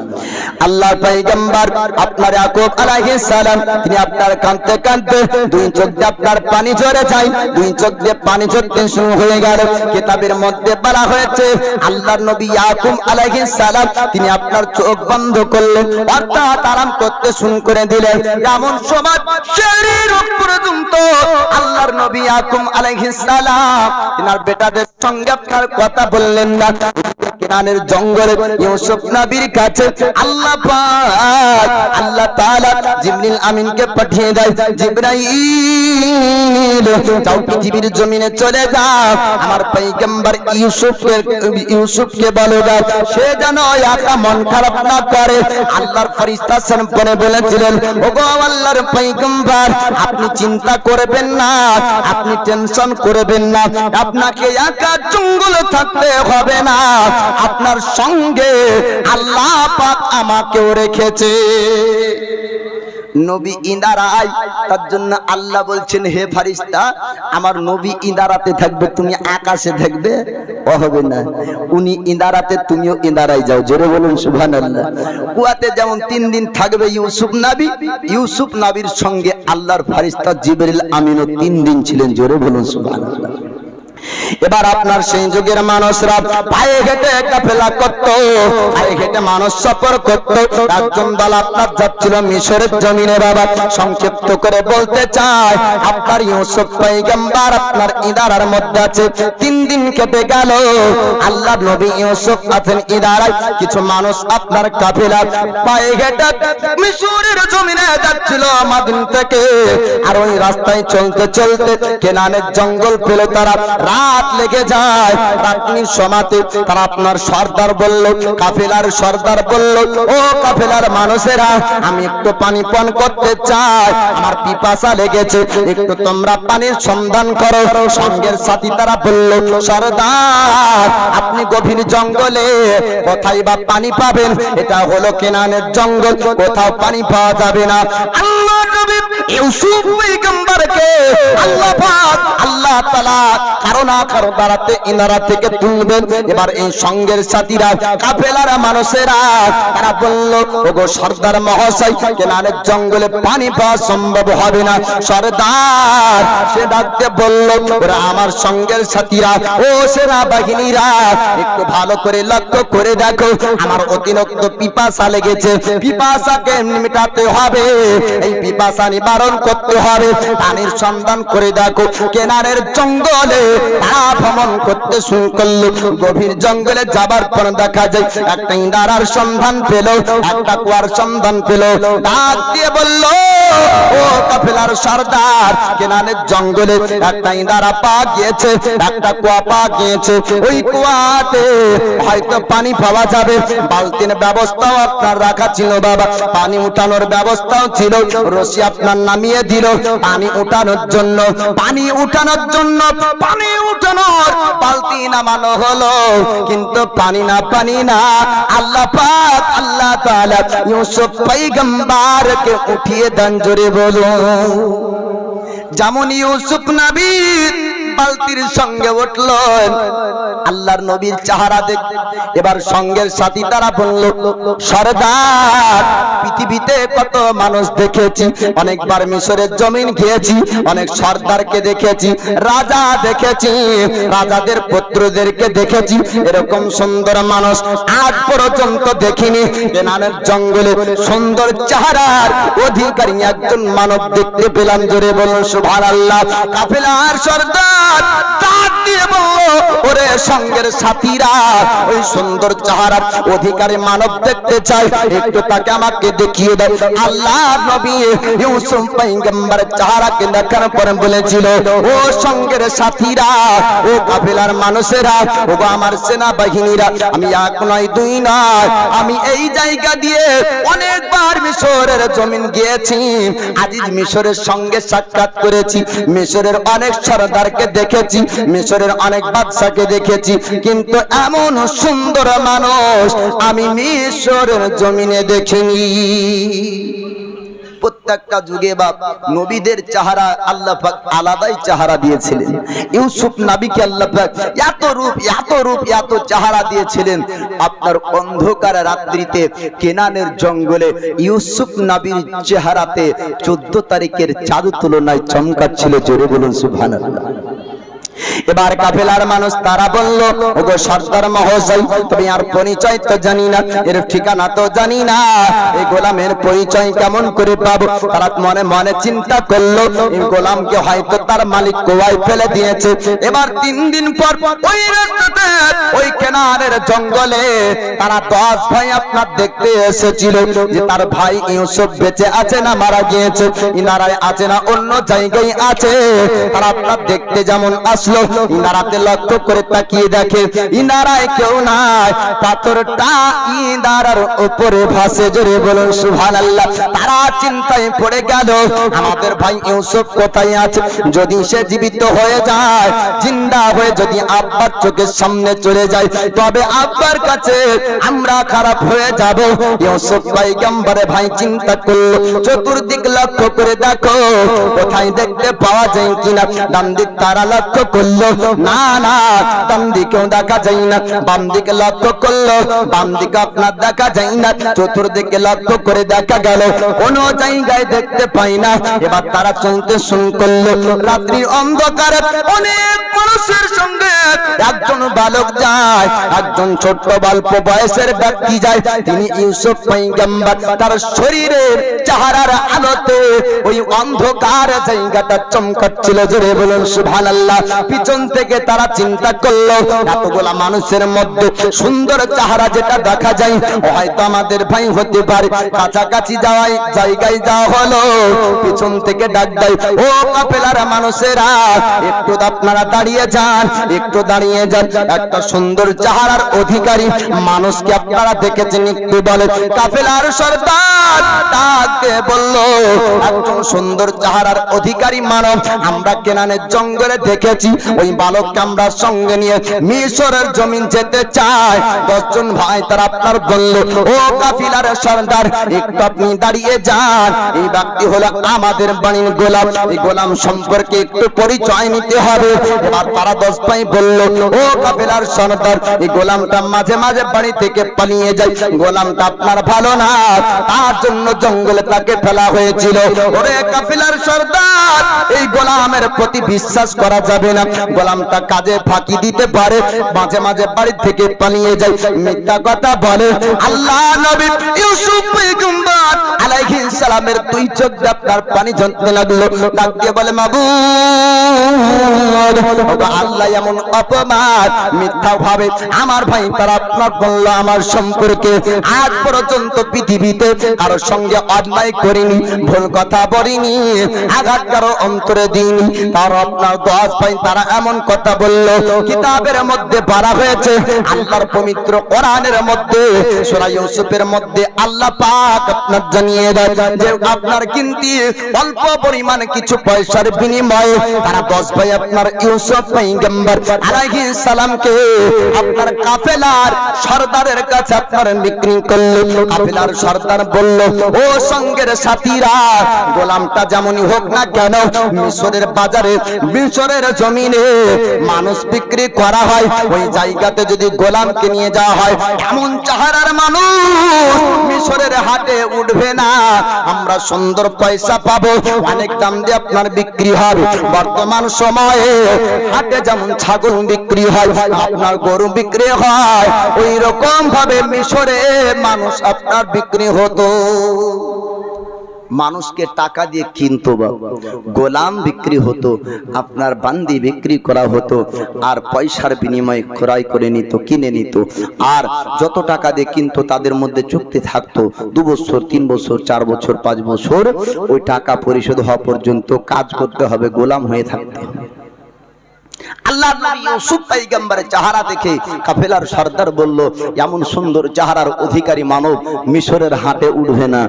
আল্লাহর পয়গম্বর আপনার ইয়াকুব আলাইহিস সালাম তিনি আপনার কাঁদতে কাঁদতে 2 চোখ দিয়ে আপনার পানি ঝরে যায়, 2 চোখ দিয়ে পানি ঝরতে শুরু হয়ে গেল। কিতাবের মধ্যে বলা হয়েছে আল্লাহর নবী ইয়াকুব আলাইহিস সালাম তিনি আপনার চোখ বন্ধ করলেন, অর্থাৎ আরাম করতে শুরু করে দিলেন। এমন সময় শরীর পর্যন্ত আল্লাহর নবী ইয়াকুব আলাইহিস সালাম তিনার বেটাদের সঙ্গে আপনার কথা বললেন না। কেনানের জঙ্গলে ইউসুফ নবীর কাছে আল্লাহ পাক আল্লাহ তাআলা জিবরিল আমিনকে পাঠিয়ে দেয়, জিবরাইল যাও পৃথিবীর জমিনে চলে যাও, আমার পয়গম্বর ইউসুফকে বলো দাও সে যেন একা মন খারাপ না করে। আল্লাহর ফেরেশতা বনে বলেছিলেন, ওগো আল্লাহর পয়গম্বর আপনি চিন্তা করবেন না, আপনি টেনশন করবেন না, আপনাকে একা জঙ্গলে থাকতে হবে না, আপনার সঙ্গে আল্লাহ পাক আমাকেও রেখেছে। নবী ইন্দারায়, তার জন্য আল্লাহ বলছেন হে ফেরেশতা আমার নবী ইন্দারাতে থাকবে, তুমি আকাশে থাকবে, ও হবে না। উনি ইন্দারাতে, তুমিও ইন্দারায় যাও। জোরে বলুন সুবহানাল্লাহ। কুয়াতে যেমন 3 দিন থাকবে ইউসুফ নবী, ইউসুফ নবীর সঙ্গে আল্লাহর ফেরেশতা জিবরিল আমিনও 3 দিন ছিলেন। জোরে বলুন সুবহানাল্লাহ। এবার আপনার সেই যুগের মানুষরা পায়ে হেঁটে কাফেলা করত, পায়ে হেঁটে মানুষ সফর করত। একজন দল আপনার যাচ্ছিল মিশরের জমিনে। বাবা সংক্ষিপ্ত করে বলতে চাই, আপনার ইউসুফ পয়গম্বর আপনার ইদারার মধ্যে আছে। 3 দিন কেটে গেল, আল্লাহর নবী ইউসুফ আছেন ইদারায়, কিছু মানুষ আপনার কাফেলা পায়ে হেঁটে মিশরের জমিনে যাচ্ছিল মাদিন থেকে। আর ওই রাস্তায় চলতে চলতে কেনানের জঙ্গল পেল তারা, রাত লেগে যায়। রাত্রির সমাতে তারা আপনার সর্দার বলল, কাফেলার সর্দার বলল, ও কাফেলার মানুষেরা, আমি একটু পানি পান করতে চাই, আমার পিপাসা লেগেছে, একটু তোমরা পানির সন্ধান করো। সঙ্গের সাথী তারা বলল, সর্দার আপনি গভীর জঙ্গলে কোথায় বা পানি পাবেন? এটা হলো কেনানের জঙ্গল, কোথাও পানি পাওয়া যাবে না। আল্লাহ নবী ইউসুফ পয়গম্বরকে আল্লাহ পাক আল্লাহ তাআলা কারণ দাঁড়াতে ইনারা থেকে তুলবেন। এবার এই সঙ্গের সাথীরা কাফেলার মানুষেরা তারা বলল, ওগো সর্দার মহাশয়, কেনানের জঙ্গলে পানি পাওয়া সম্ভব হবে না। সর্দার সে ডাকতে বলল, ওরা আমার সঙ্গের সাথীরা, ও সেনা বাহিনীরা, একটু ভালো করে লক্ষ্য করে দেখো, আমার অতিরিক্ত পিপাসা লেগেছে, পিপাসাকে মেটাতে হবে, এই পিপাসা নিবারণ করতে হবে। পানির সন্ধান করে দেখো। কেনারের জঙ্গলে তারা ভ্রমণ করতে শুরু করলো। গভীর জঙ্গলে যাবার পর দেখা যায় একটা ইঁদারার সন্ধান পেল, একটা কুয়ার সন্ধান পেল। ডাক দিয়ে বলল, ও কাফেলার সর্দার, কেনানের জঙ্গলে একটা ইঁদারা পা গিয়েছে, একটা কুয়া পা গিয়েছে, ওই কুয়াতে হয়তো পানি পাওয়া যাবে। বালতির ব্যবস্থাও আপনার রাখা ছিল বাবা, পানি উঠানোর ব্যবস্থাও ছিল। রশি আপনার নামিয়ে দিল পানি উঠানোর জন্য, পানি উঠানোর জন্য পানি উঠানোর বালতি নামানো হলো, কিন্তু পানি না আল্লাহ পাক আল্লাহ তাআলা ইউসুফ পয়গম্বরকে উঠিয়ে দেন। জোরে বলুন। যেমন ইউসুফ নবী বালতির সঙ্গে উঠলেন, আল্লাহর নবীর চেহারা দেখ। এবার সঙ্গের সাথী তারা বলল, সর্দার পৃথিবীতে কত মানুষ দেখেছি, অনেকবার মিশরের জমিন গিয়েছি, অনেক সর্দারকে দেখেছি, রাজা দেখেছি, রাজাদের পুত্রদেরকে দেখেছি, এরকম সুন্দর মানুষ আজ পর্যন্ত দেখিনি। কেনানের জঙ্গলে সুন্দর চেহারার অধিকারী একজন মানব দেখতে পেলাম। জোরে বলুন সুবহানাল্লাহ। কাফেলার সর্দার ডাক দিয়ে বলল, ওরে সঙ্গের সাথীরা, ওই সুন্দর চেহারার অধিকারী মানব দেখতে চাই, একটু তাকে আমাকে দেখিয়ে দাও। আল্লাহ নবী ইউসুফ পয়গম্বরের চেহারাকে দেখার পরে বলেছিল, ও সঙ্গের সাথীরা, ও কাফেলার মানুষেরা, ও আমার সেনা বাহিনীরা, আমি এক নয় দুই নয়, আমি এই জায়গা দিয়ে অনেকবার মিশরের জমিন গিয়েছি, আজিজ মিশরের সঙ্গে সাক্ষাৎ করেছি, মিশরের অনেক সরদারকে দেখেছি, মিশরের অনেক বাদশাকে দেখেছি, কিন্তু এমন সুন্দর মানুষ আমি মিশরের জমিনে দেখিনি। প্রত্যেকটা যুগে বাপ নবীদের চেহারা আল্লাহ পাক আলাদাই চেহারা দিয়েছিলেন। ইউসুফ নবীকে আল্লাহ পাক এত রূপ এত চেহারা দিয়েছিলেন। আপনার অন্ধকার রাত্রিতে কেনানের জঙ্গলে ইউসুফ নবীর চেহারাতে 14 তারিখের চাঁদ তুলনায় চমকাচ্ছিল। জোরে বলুন সুবহানাল্লাহ। এবার কাফেলার মানুষ তারা বলল, ওগো সর্দার মহাশয়, তুমি আর পরিচয় তো জানি না, এর ঠিকানা তো জানি না, এই গোলামের পরিচয় কেমন করে পাবো? তারা মনে মনে চিন্তা করলো, এই গোলামকে হয়তো তার মালিক কুয়ায় ফেলে দিয়েছে। এবার 3 দিন পর ওই রাস্তাতে ওই কেনারের জঙ্গলে তারা 10 ভাই আপনার দেখতে এসেছিল যে তার ভাই ইউসুফ বেঁচে আছে না মারা গিয়েছে, ইনারায় আছে না অন্য জায়গায় আছে। তারা আপনার দেখতে যেমন ইনারাতে লক্ষ্য করে তাকিয়ে দেখে ইনারায় কেউ নাই, পাথরটা ইনারার উপরে ভাসে। জোরে বলুন সুবহানাল্লাহ। তারা চিন্তায় পড়ে গেল, আমাদের ভাই ইউসুফ কোথায় আছে? যদি সে জীবিত হয়ে যায়, জিন্দা হয়ে যদি আব্বার চোখের সামনে চলে যায়, তবে আব্বার কাছে আমরা খারাপ হয়ে যাব। ইউসুফ পয়গম্বর ভাই চিন্তা করলো, চতুর্দিক লক্ষ্য করে দেখো কোথায় দেখতে পাওয়া যায় কিনা। ডান দিক তারা লক্ষ্য করলো, না না ডান দিকেও দেখা যায় না, বাম দিকে লক্ষ্য করলো, বাম দিকে আপনার দেখা যায় না, চতুর্দিকে লক্ষ্য করে দেখা গেল কোনো জায়গায় দেখতে পাই না। এবার তারা চলতে শুরু করলো। রাত্রি অন্ধকারে অনেক মানুষের সঙ্গে একজন বালক যায়, একজন ছোট্ট অল্প বয়সের ব্যক্তি যায়। তিনি ইউসুফ পয়গম্বর, তার শরীরের চেহারার আলোতে ওই অন্ধকার জায়গাটা চমকাচ্ছিল। জোরে বলুন সুবহানাল্লাহ। পিছন থেকে তারা চিন্তা করলো এতগুলা মানুষের মধ্যে সুন্দর চেহারা যেটা দেখা যায় হয়তো আমাদের ভাই হতে পারে। কাছাকাছি যাওয়াই জায়গায় যাওয়া হলো, পিছন থেকে ডাক দেয়, ও কাফেলার মানুষেরা একটু আপনারা দাঁড়িয়ে যান, একটু দাঁড়িয়ে যান। একটা সুন্দর চেহারার অধিকারী মানুষকে আপনারা দেখেছেন একটু বলেন। কাফেলার সর্দার তাকে বলল, একজন সুন্দর চেহারার অধিকারী মানব আমরা কেনানের জঙ্গলে দেখেছি, ওই বালককে আমরা সঙ্গে নিয়ে মিশরের জমিন যেতে চাই। 10 জন ভাই তারা আপনার বলল, ও কাফেলার সর্দার একটু আপনি দাঁড়িয়ে যান, এই ব্যক্তি হলো আমাদের বাণীর গোলাম, এই গোলাম সম্পর্কে একটু পরিচয় নিতে হবে। এবার তারা 10 ভাই বলল, ও কাফেলার সর্দার এই গোলামটা মাঝে মাঝে বাড়ি থেকে পালিয়ে যায়, গোলামটা আপনার ভালো না, তার জন্য জঙ্গলে তাকে ফেলা হয়েছিল। ওরে কাফেলার সর্দার এই গোলামের প্রতি বিশ্বাস করা যাবে না, গোলামটা কাজে ফাঁকি দিতে পারে, মাঝে মাঝে বাড়ি থেকে পালিয়ে যায়, মিথ্যা কথা বলে। আল্লাহ নবী ইউসুফ পয়গম্বর আলাইহিস সালামের 2 চোখ দিয়ে আপনার পানি ঝরতে লাগলো। ডাক দিয়ে বলে, মাবুদ আল্লাহ এমন অপমান মিথ্যা ভাবে আমার ভাই তারা আপনার বলল আমার সম্পর্কে আজ পর্যন্ত পৃথিবীতে কারোর সঙ্গে অন্যায় করিনি, ভুল কথা বলিনি, আঘাত কারো অন্তরে দিইনি, তার আপনার 10 ভাই তারা এমন কথা বলল। কিতাবের মধ্যে বলা হয়েছে, আল্লাহর পবিত্র কোরআনের মধ্যে সূরা ইউসুফের মধ্যে আল্লাহ পাক আপনার জানিয়ে দেয় যে আপনার কিন্তু অল্প পরিমাণ কিছু পয়সার বিনিময়ে তারা 10 ভাই আপনার ইউসুফ পয়গম্বর আলাইহিস সালামকে আপনার কাফেলার সর্দারের কাছে আপনার বিক্রি করলো। কাফেলার সর্দার বলল, ও সঙ্গের সাথীরা গোলামটা যেমনই হোক না কেন মিশরের বাজারে মিশরের জমিনে মানুষ বিক্রি করা হয়, ওই জায়গাতে যদি গোলামকে নিয়ে যাওয়া হয় এমন চেহারার মানুষ মিশরের হাটে উঠবে না, আমরা সুন্দর পয়সা পাবো, অনেক দাম দিয়ে আপনার বিক্রি হবে। বর্তমান সময়ে হাটে যেমন ছাগল বিক্রি হয়, আপনার গরু বিক্রি হয়, ওই রকম ভাবে মিশরে মানুষ আপনার বিক্রি হতো। মানুষকে টাকা দিয়ে কিনতো, গোলাম বিক্রি হতো, আপনার বান্দি বিক্রি করা হতো, আর পয়সার বিনিময়ে ক্রয় করে নিত, কিনে নিত। আর যত টাকা দিয়ে কিনতো তাদের মধ্যে চুক্তি থাকতো 2 বছর, 3 বছর, 4 বছর, 5 বছর, ওই টাকা পরিশোধ হওয়া পর্যন্ত কাজ করতে হবে, গোলাম হয়ে থাকতে হবে। আল্লাহ নবী ইউসুফ পয়গম্বরের চেহারা দেখে কাফেলার সর্দার বলল, এমন সুন্দর চেহারার অধিকারী মানব মিশরের হাটে উঠবে না,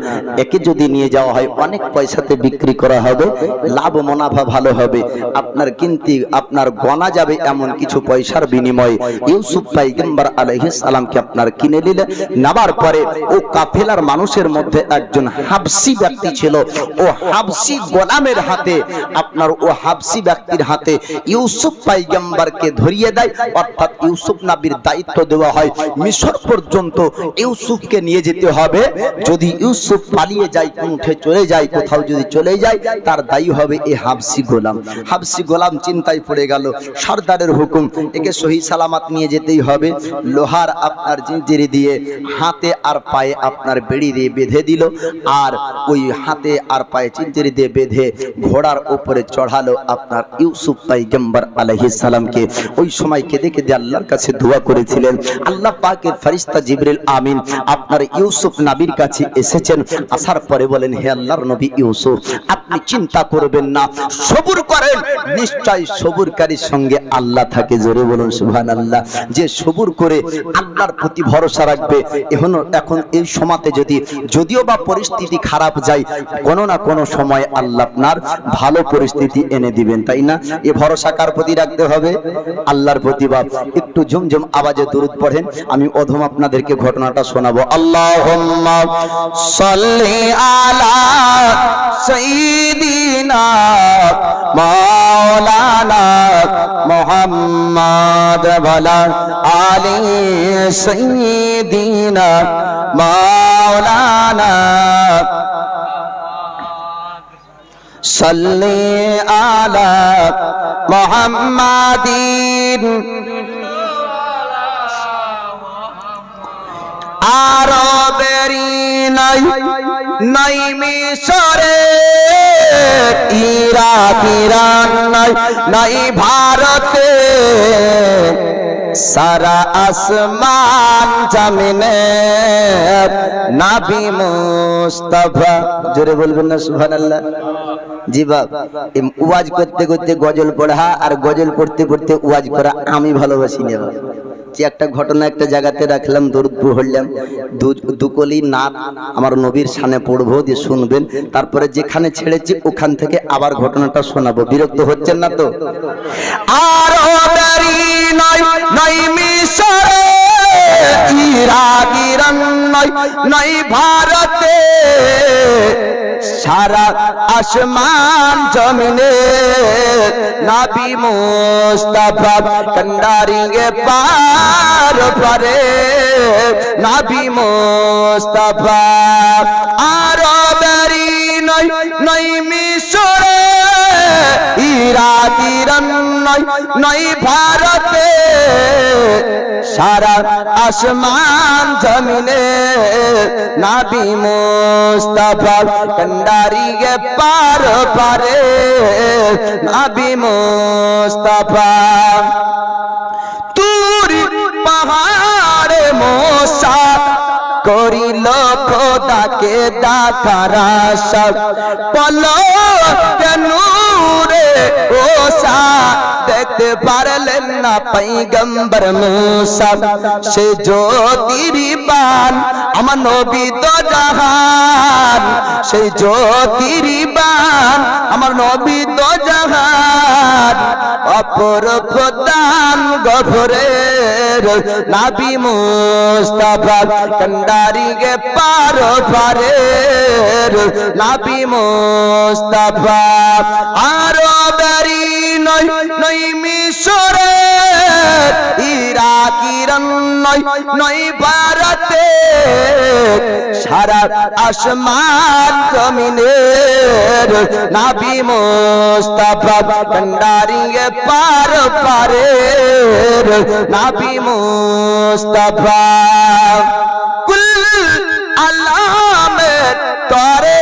একে যদি নিয়ে যাওয়া হয় অনেক পয়সাতে বিক্রি করা হবে, লাভ মুনাফা ভালো হবে, আপনার কিন্তু আপনার গনা যাবে এমন কিছু পয়সার বিনিময়ে ইউসুফ পয়গম্বর আলাইহিস সালামকে আপনার কিনে নিলে। নেবার পরে ও কাফেলার মানুষের মধ্যে একজন হাবসি ব্যক্তি ছিল, ও হাবসি গোলামের হাতে আপনার ও হাবসি ব্যক্তির হাতে ইউসুফ পয়গম্বরকে ধরিয়ে দেয়, অর্থাৎ ইউসুফ নবীর দায়িত্ব দেওয়া হয় মিশর পর্যন্ত ইউসুফকে নিয়ে যেতে হবে। যদি ইউসুফ পালিয়ে যায়, উঠে চলে যায়, কোথাও যদি চলে যায়, তার দায়ী হবে এই হাবসি গোলাম। হাবসি গোলাম চিন্তায় পড়ে গেল, সর্দারের হুকুম, একে সহি সালামত নিয়ে যেতেই হবে। লোহার আপনার জিঞ্জিরি দিয়ে হাতে আর পায়ে আপনার বেড়ি দিয়ে বেঁধে দিল, আর ওই হাতে আর পায়ে জিঞ্জিরি দিয়ে বেঁধে ঘোড়ার উপরে চড়ালো আপনার ইউসুফ পয়গম্বর আলাইহিস সালামকে। ওই সময় কেঁদে কেঁদে আল্লাহর কাছে দোয়া করেছিলেন। আল্লাহ পাকের ফেরেশতা জিবরিল আমিন আপনার ইউসুফ নবীর কাছে এসেছেন, আসার পরে বলেন, হে আল্লাহর নবী ইউসুফ, আপনি চিন্তা করবেন না, সবুর করেন, নিশ্চয় সবুরকারীর সঙ্গে আল্লাহ থাকে। জোরে বলুন সুবহানাল্লাহ। যে সবুর করে আল্লাহর প্রতি ভরসা রাখবে, এখন এই সময়তে যদিও বা পরিস্থিতি খারাপ যায়, কোনো না কোনো সময় আল্লাহ আপনার ভালো পরিস্থিতি এনে দিবেন, তাই না? এই ভরসা কার প্রতি রাখতে হবে? আল্লাহর প্রতি। একটু ঝুমঝুম আওয়াজে দরুদ পড়েন, আমি অধম আপনাদেরকে ঘটনাটা শোনাবো। আল্লাহুম্মা সাল্লি আলা সাইয়্যিদিনা মাওলানা মুহাম্মদ ওয়ালা আলি সাইয়্যিদিনা মাওলানা সাল্লি আলা মুহাম্মাদিন আরবেরি নাই নাই মিশরে ইরাক ইরান নাই নাই ভারতে সারা আসমান জমিনে নবী মুস্তাফা জোরে বলবেন না সুবহানাল্লাহ। জি বাপ, ওয়াজ করতে করতে গজল পড়া আর গজল পড়তে পড়তে ওয়াজ করা আমি ভালোবাসি না বাপ। কি একটা ঘটনা একটা জায়গাতে রাখলাম, দরুদ পড়লাম, দুকলি নাত আমার নবীর সামনে পড়বো, দিয়ে শুনবেন, তারপরে যেখানে ছেড়েছি ওখান থেকে আবার ঘটনাটা শোনাবো। বিরক্ত হচ্ছেন না তো? আর নাই নাই মিশরে ইরাক ইরান নাই নাই ভারতে সারা আসমান জমিনে নবী মুস্তাফা কন্ডারিয়ে পার পারে নবী মুস্তাফা আরবেরি নাই নাই মিশরে ইরাক ইরান নাই নাই ভারতে সারা আসমান জমিনে নবী মুস্তাফা কন্ডারিয়ে পার পারে নবী মুস্তাফা তুরি পাহাড়ে মোসা করিল খোদাকে ডাকার আশা পলকে নূরে ওসা দেখতে পারলেন না পয়গম্বর মুসা সে জ্যোতির বান আমার নবী তো জাহান সে জ্যোতির বান আমার নবী তো জাহান অপর প্রদান গভরের নবী মুস্তাফা কন্ডারিয়ে পার পারে নবী মুস্তাফা আরবেরি নাই নাই মিশরে ইরাক ইরান নাই নাই ভারতে সারা আসমান জমিনের নবী মুস্তাফা কন্ডারিয়ে পার পারে নবী মুস্তাফা কুল আলামে তরে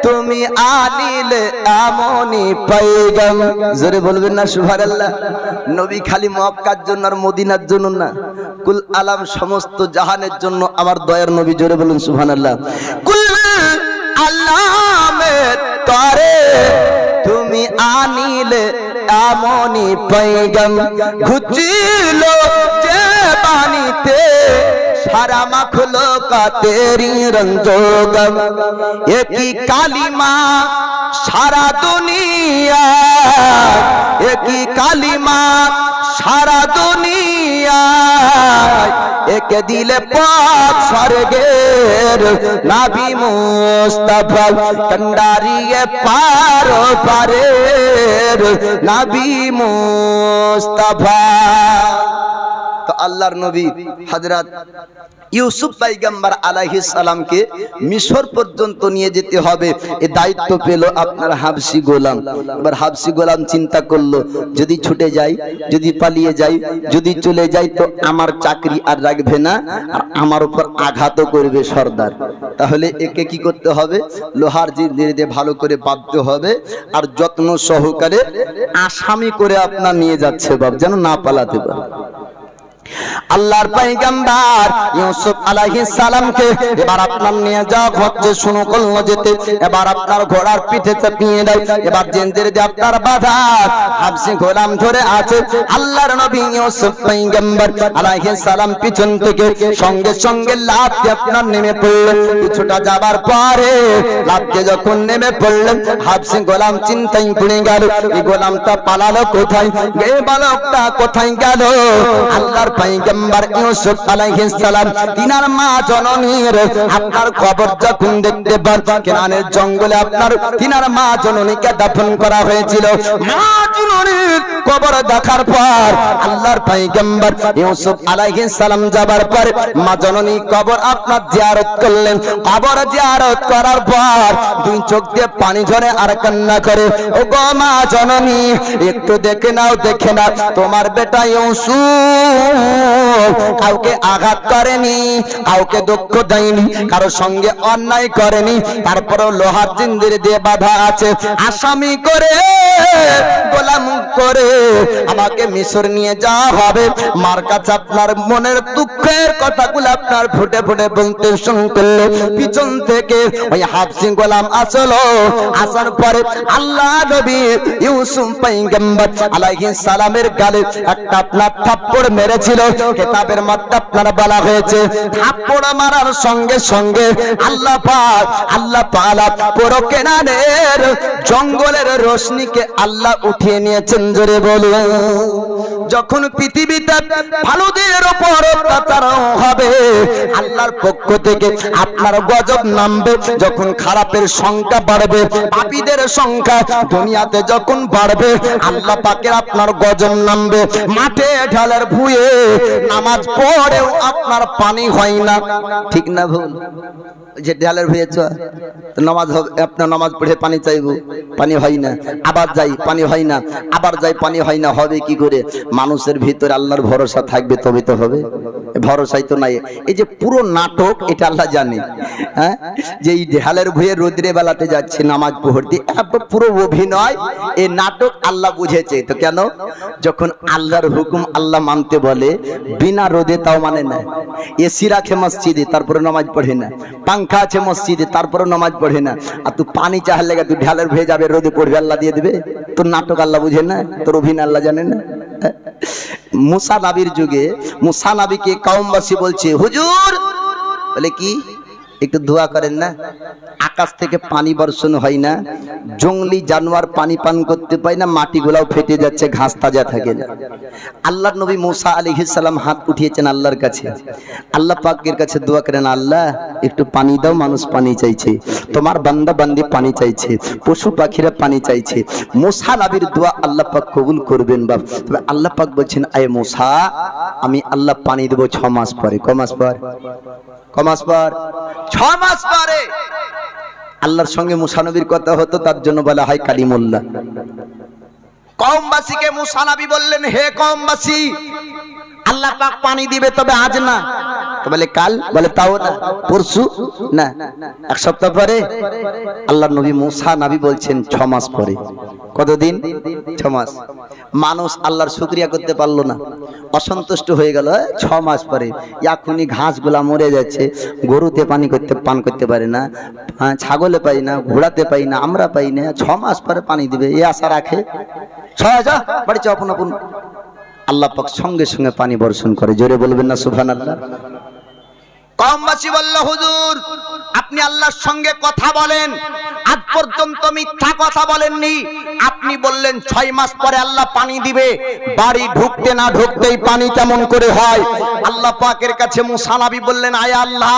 তুমি আনিলে এমনই পয়গম জোরে বলবেন না সুবহানাল্লাহ। নবী খালি মক্কার জন্য আর মদিনার জন্য না, কুল আলাম সমস্ত জাহানের জন্য আমার দয়ার নবী, জোরে বলুন সুবহানাল্লাহ। কুল আলামে তরে তুমি আনিলে এমনই পয়গম ঘুচিল যে বাণীতে সারা মাখলুকাতেরি রঞ্জোগম একই কালিমা সারা দুনিয়া একই কালিমা সারা দুনিয়া একে দিলে পাক স্বর্গের নবী মুস্তাফা কন্ডারিয়ে পার পারে নবী মুস্তাফা। তো আল্লাহর নবী হযরত ইউসুফ পয়গম্বর আলাইহিস সালামকে মিশর পর্যন্ত নিয়ে যেতে হবে, এই দায়িত্ব পেল আপনার হাবশি গোলাম। এবার হাবশি গোলাম চিন্তা করলো, যদি ছুটে যাই, যদি পালিয়ে যাই, যদি চলে যাই তো আমার চাকরি আর রাখবে না আর আমার উপর আঘাতও করবে সর্দার। তাহলে একে কি করতে হবে? লোহার জিঞ্জির দিয়ে ভালো করে বাঁধতে হবে আর যত্ন সহকারে আসামি করে আপনার নিয়ে যাচ্ছে বাপ, যেন না পালাতে পারে। আল্লাহর পয়গম্বর ইউসুফ আলাইহিস সালামকে এবার আপনার নিয়ে যাওয়া হচ্ছে, শুনো করল যেতে। এবার আপনার ঘোড়ার পিঠে চাপিয়ে দেয়, এবার জেনদের দিয়ে আপনার বাধা হাবশি গোলাম ধরে আছে। আল্লাহর নবী ইউসুফ পয়গম্বর আলাইহিস সালাম পিছন থেকে সঙ্গে সঙ্গে লাফ দিয়ে আপনার নেমে পড়লেন। কিছুটা যাবার পরে লাফ দিয়ে যখন নেমে পড়লেন, হাবশি গোলাম চিন্তায় পড়ে গেল, এই গোলামটা পালালো কোথায়, এই বালকটা কোথায় গেল। আল্লাহর পয়গম্বর ইউসুফ আলাইহিস সালাম তিনার মা জননীর আপনার কবর যখন দেখতে পান, কেনানের জঙ্গলে আপনার তিনার মা জননীকে দাফন করা হয়েছিল। মা জননীর কবর দেখার পর আল্লাহর পয়গম্বর ইউসুফ আলাইহিস সালাম যাবার পর মা জননী কবর আপনার জিয়ারত করলেন। কবর জিয়ারত করার পর দুই চোখ দিয়ে পানি ঝরে আর কান্না করে, ও গো মা জননী একটু দেখে নাও, দেখে নাও তোমার বেটা ইউসুফ কাউকে আঘাত করেনি, কাউকে দুঃখ দেয়নি, কারো সঙ্গে অন্যায় করেনি, তারপরেও লোহার জিন্দির দিয়ে বাঁধা আছে। আসামি করে গোলাম করে আমাকে মিশর নিয়ে যাওয়া হবে। মার কাছে আপনার মনের দুঃখের কথাগুলো আপনার ফুটে ফুটে বলতে শুনতে পিছন থেকে ওই হাফসি গোলাম আসলো। আসার পরে আল্লাহ নবী ইউসুফ পয়গম্বর আলাইহিস সালামের গালে একটা আপনার থাপ্পড় মেরেছিল। কিতাবের মধ্যে আপনার বলা হয়েছে থাপ্পড় মারার সঙ্গে সঙ্গে আল্লাহ পাক আল্লাহ তাআলা পুরো কেনানের জঙ্গলের রোশনিকে আল্লাহ উঠিয়ে নিয়েছেন। জোরে বলুন। যখন পৃথিবীতে ভালোদের উপর অত্যাচার হবে আল্লাহর পক্ষ থেকে আপনার গজব নামবে। যখন খারাপের সংখ্যা বাড়বে, পাপীদের সংখ্যা দুনিয়াতে যখন বাড়বে আল্লাহ পাকের আপনার গজব নামবে। মাঠে ঢালের ভুঁয়ে নামাজ পড়েও আপনার পানি হয় না, ঠিক না ভুল? যে ঢালের ভুঁয়ে নামাজ হবে, আপনার নামাজ পড়ে পানি চাইবো, পানি হয় না, আবার যাই পানি হয় না, আবার যাই পানি হয় না, হবে কি করে? মানুষের ভিতরে আল্লাহর ভরসা থাকবে তবে তো হবে, ভরসাই তো নাই। এই যে পুরো নাটক এটা আল্লাহ জানে, হ্যাঁ, যে এই ঢালের ভুঁয়ে রোদ্রে বেলাতে যাচ্ছে নামাজ পড়তে, পুরো অভিনয়, এই নাটক আল্লাহ বুঝেছে। তো কেন? যখন আল্লাহর হুকুম আল্লাহ মানতে বলে বিনা রোদে তাও মানে না। এসি রাখে মসজিদে তারপরে নামাজ পড়ে না, পাঙ্খা আছে মসজিদে তারপরে নামাজ পড়ে না, আর তুই পানি চাহার লেগে তুই ঢালের ভুঁয়ে যাবে, রোদে পড়বে, আল্লাহ দিয়ে দিবে? তোর নাটক আল্লাহ বুঝে না, তোর অভিনয় আল্লাহ জানে না। মুসা নবীর যুগে মুসা নবীকে কওমবাসী বলছে, হুজুর বলে কি একটু দোয়া করেন না, আকাশ থেকে পানি বর্ষণ হয় না, জঙ্গলি জানোয়ার পানি পান করতে পায় না, মাটিগুলাও ফেটে যাচ্ছে, ঘাস তাজা থাকে না। আল্লাহর নবী মুসা আলাইহিস সালাম হাত উঠিয়েছেন আল্লাহর কাছে, আল্লাহ পাকের কাছে দোয়া করেন, আল্লাহ একটু পানি দাও, মানুষ পানি চাইছে, তোমার বান্দা বান্দি পানি চাইছে, পশু পাখিরা পানি চাইছে। মুসা নবীর দোয়া আল্লাহ পাক কবুল করবেন বাপ। তবে আল্লাহ পাক বলছেন, আয় মুসা আমি আল্লাহ পানি দেব 6 মাস পরে। ক মাস পর? ক মাস পর? 6 মাস পরে আল্লাহর সঙ্গে মুসা নবীর কথা হতো, তার জন্য বলা হয় কালিমুল্লাহ। কওমবাসীকে মুসা নবী বললেন, হে কওমবাসী আল্লাহ পাক পানি দিবে, তবে আজ না। তো বলে কাল, বলে তাও না, পরশু না, 1 সপ্তাহ পরে। আল্লাহর নবী মুসা নবী বলছেন 6 মাস পরে। কতদিন? 6 মাস। মানুষ আল্লাহর শুকরিয়া করতে পারলো না, অসন্তুষ্ট হয়ে গেল। 6 মাস পরে এখনই ঘাসগুলা মরে যাচ্ছে, গরুতে পান করতে পারে না, ছাগলে পাই না, ঘোড়াতে পাই না, আমরা পাই না, 6 মাস পরে পানি দিবে এই আশা রাখে। বাড়ি চাও আপন। আল্লাহ পাক সঙ্গে সঙ্গে পানি বর্ষণ করে। জোরে বলবেন না সুবহানাল্লাহ? কওমবাসী বলল, হুজুর আপনি আল্লাহর সঙ্গে কথা বলেন, আজ পর্যন্ত মিথ্যা কথা বলেননি। আপনি বললেন 6 মাস পরে আল্লাহ পানি দিবে, বাড়ি ঢুকতে না ঢুকতেই পানি কেমন করে হয়? আল্লাহ পাকের কাছে মুসা নবী বললেন, আয় আল্লাহ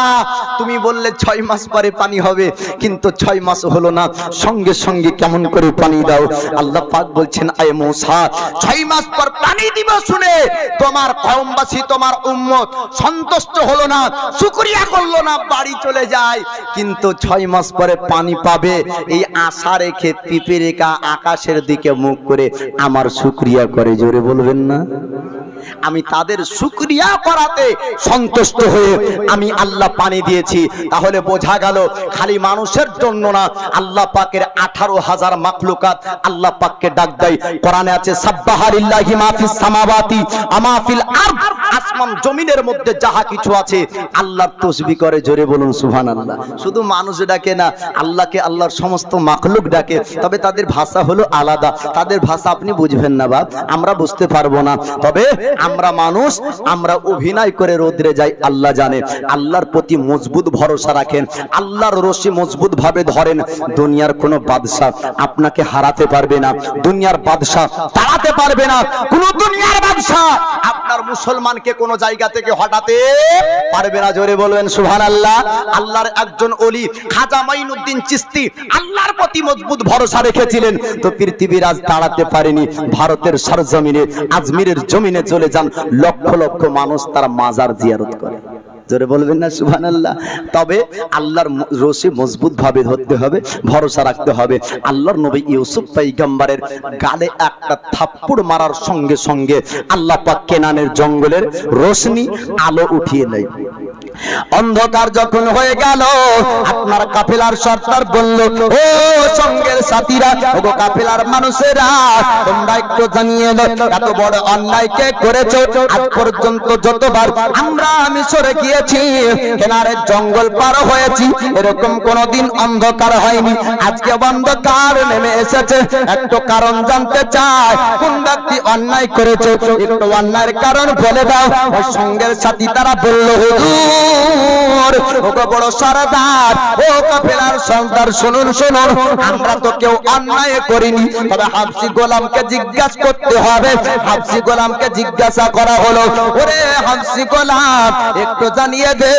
তুমি বললে 6 মাস পরে পানি হবে, কিন্তু 6 মাস হলো না, সঙ্গে সঙ্গে কেমন করে পানি দাও? আল্লাহ পাক বলছেন, আয় মুসা 6 মাস পর পানি দিব শুনে তোমার কওমবাসী তোমার উম্মত সন্তুষ্ট হলো না, শুকরিয়া করলো না, বাড়ি চলে যায়। কিন্তু 6 মাস পরে পানি পাবে এই আশা রেখে পিপিলিকা আকাশের দিকে মুখ করে আমার শুকরিয়া করে। জোরে বলবেন না? আমি তাদের শুকরিয়া করাতে সন্তুষ্ট হয়ে আমি আল্লাহ পানি দিয়েছি। তাহলে বোঝা গেল খালি মানুষের জন্য না, আল্লাহ পাকের 18,000 মাখলুকাত আল্লাহ পাককে ডাক দেয়। কোরআনে আছে সাব্বাহা লিল্লাহি মা ফিস সামাওয়াতি ওয়া মা ফিল আরদ, আসমান জমিনের মধ্যে যাহা কিছু আছে আল্লাহর তাসবিহ করে। জোরে বলুন সুবহানাল্লাহ। শুধু মানুষ ডাকে না, আল্লাহকে আল্লাহর সমস্ত মাখলুক ডাকে, তবে তাদের ভাষা হলো আলাদা, তাদের ভাষা আপনি বুঝবেন না বাপ, আমরা বুঝতে পারবো না। তবে আমরা মানুষ, আমরা অভিনয় করে রোদ্রে যাই, আল্লাহ জানে। আল্লাহর প্রতি মজবুত ভরসা রাখেন, আল্লাহর রশি মজবুত ভাবে ধরেন। দুনিয়ার কোনো বাদশা আপনাকে হারাতে পারবে না, দুনিয়ার বাদশা তাড়াতে পারবে না, কোন দুনিয়ার বাদশা আপনার আপনার মুসলমানকে কোন জায়গা থেকে হটাতে পারবে না। জোরে বলবেন সুবহানাল্লাহ। আল্লাহর একজন ওলি খাজা মাইনুদ্দিন চিশতি আল্লাহর প্রতি মজবুত ভরসা রেখেছিলেন, তো পৃথিবীর আজ দাঁড়াতে পারেনি। ভারতের সরজমিনে আজমিরের জমিনে চলে যান, লক্ষ লক্ষ মানুষ তারা মাজার জিয়ারত করে। জোরে বলবেন না সুবহানাল্লাহ। তবে আল্লাহর রশি মজবুত ভাবে ধরতে হবে, ভরসা রাখতে হবে। আল্লাহর নবী ইউসুফ পয়গম্বরের গালে একটা থাপ্পড় মারার সঙ্গে সঙ্গে আল্লাহ পাক কেনানের জঙ্গলের রোশনি আলো উঠিয়ে নেয়। অন্ধকার যখন হয়ে গেল, আপনার কাফেলার সর্দার বলল, ও সঙ্গের সাথীরা, ও কাফেলার মানুষেরা, তোমরা একটু জানিয়ে দাও এত বড় অন্যায় কে করেছো। আজ পর্যন্ত যতবার আমরা মিশরে গিয়েছি, কেনারের জঙ্গল পার হয়েছি, এরকম কোনদিন অন্ধকার হয়নি। আজকে অন্ধকার নেমে এসেছে, একটু কারণ জানতে চাই, কোন ব্যক্তি অন্যায় করেছে, একটু অন্যায়ের কারণ বলে দাও। ওই সঙ্গের সাথী তারা বলল, হুজুর, ও বড় সরদার, ও কাফেলার সর্দার, শুনুন শুনুন, আমরা তো কেউ অন্যায় করিনি, তবে হাবশী গোলামকে জিজ্ঞাসা করতে হবে। হাবশী গোলামকে জিজ্ঞাসা করা হলো, ওরে হাবশী গোলাম, একটু জানিয়ে দে,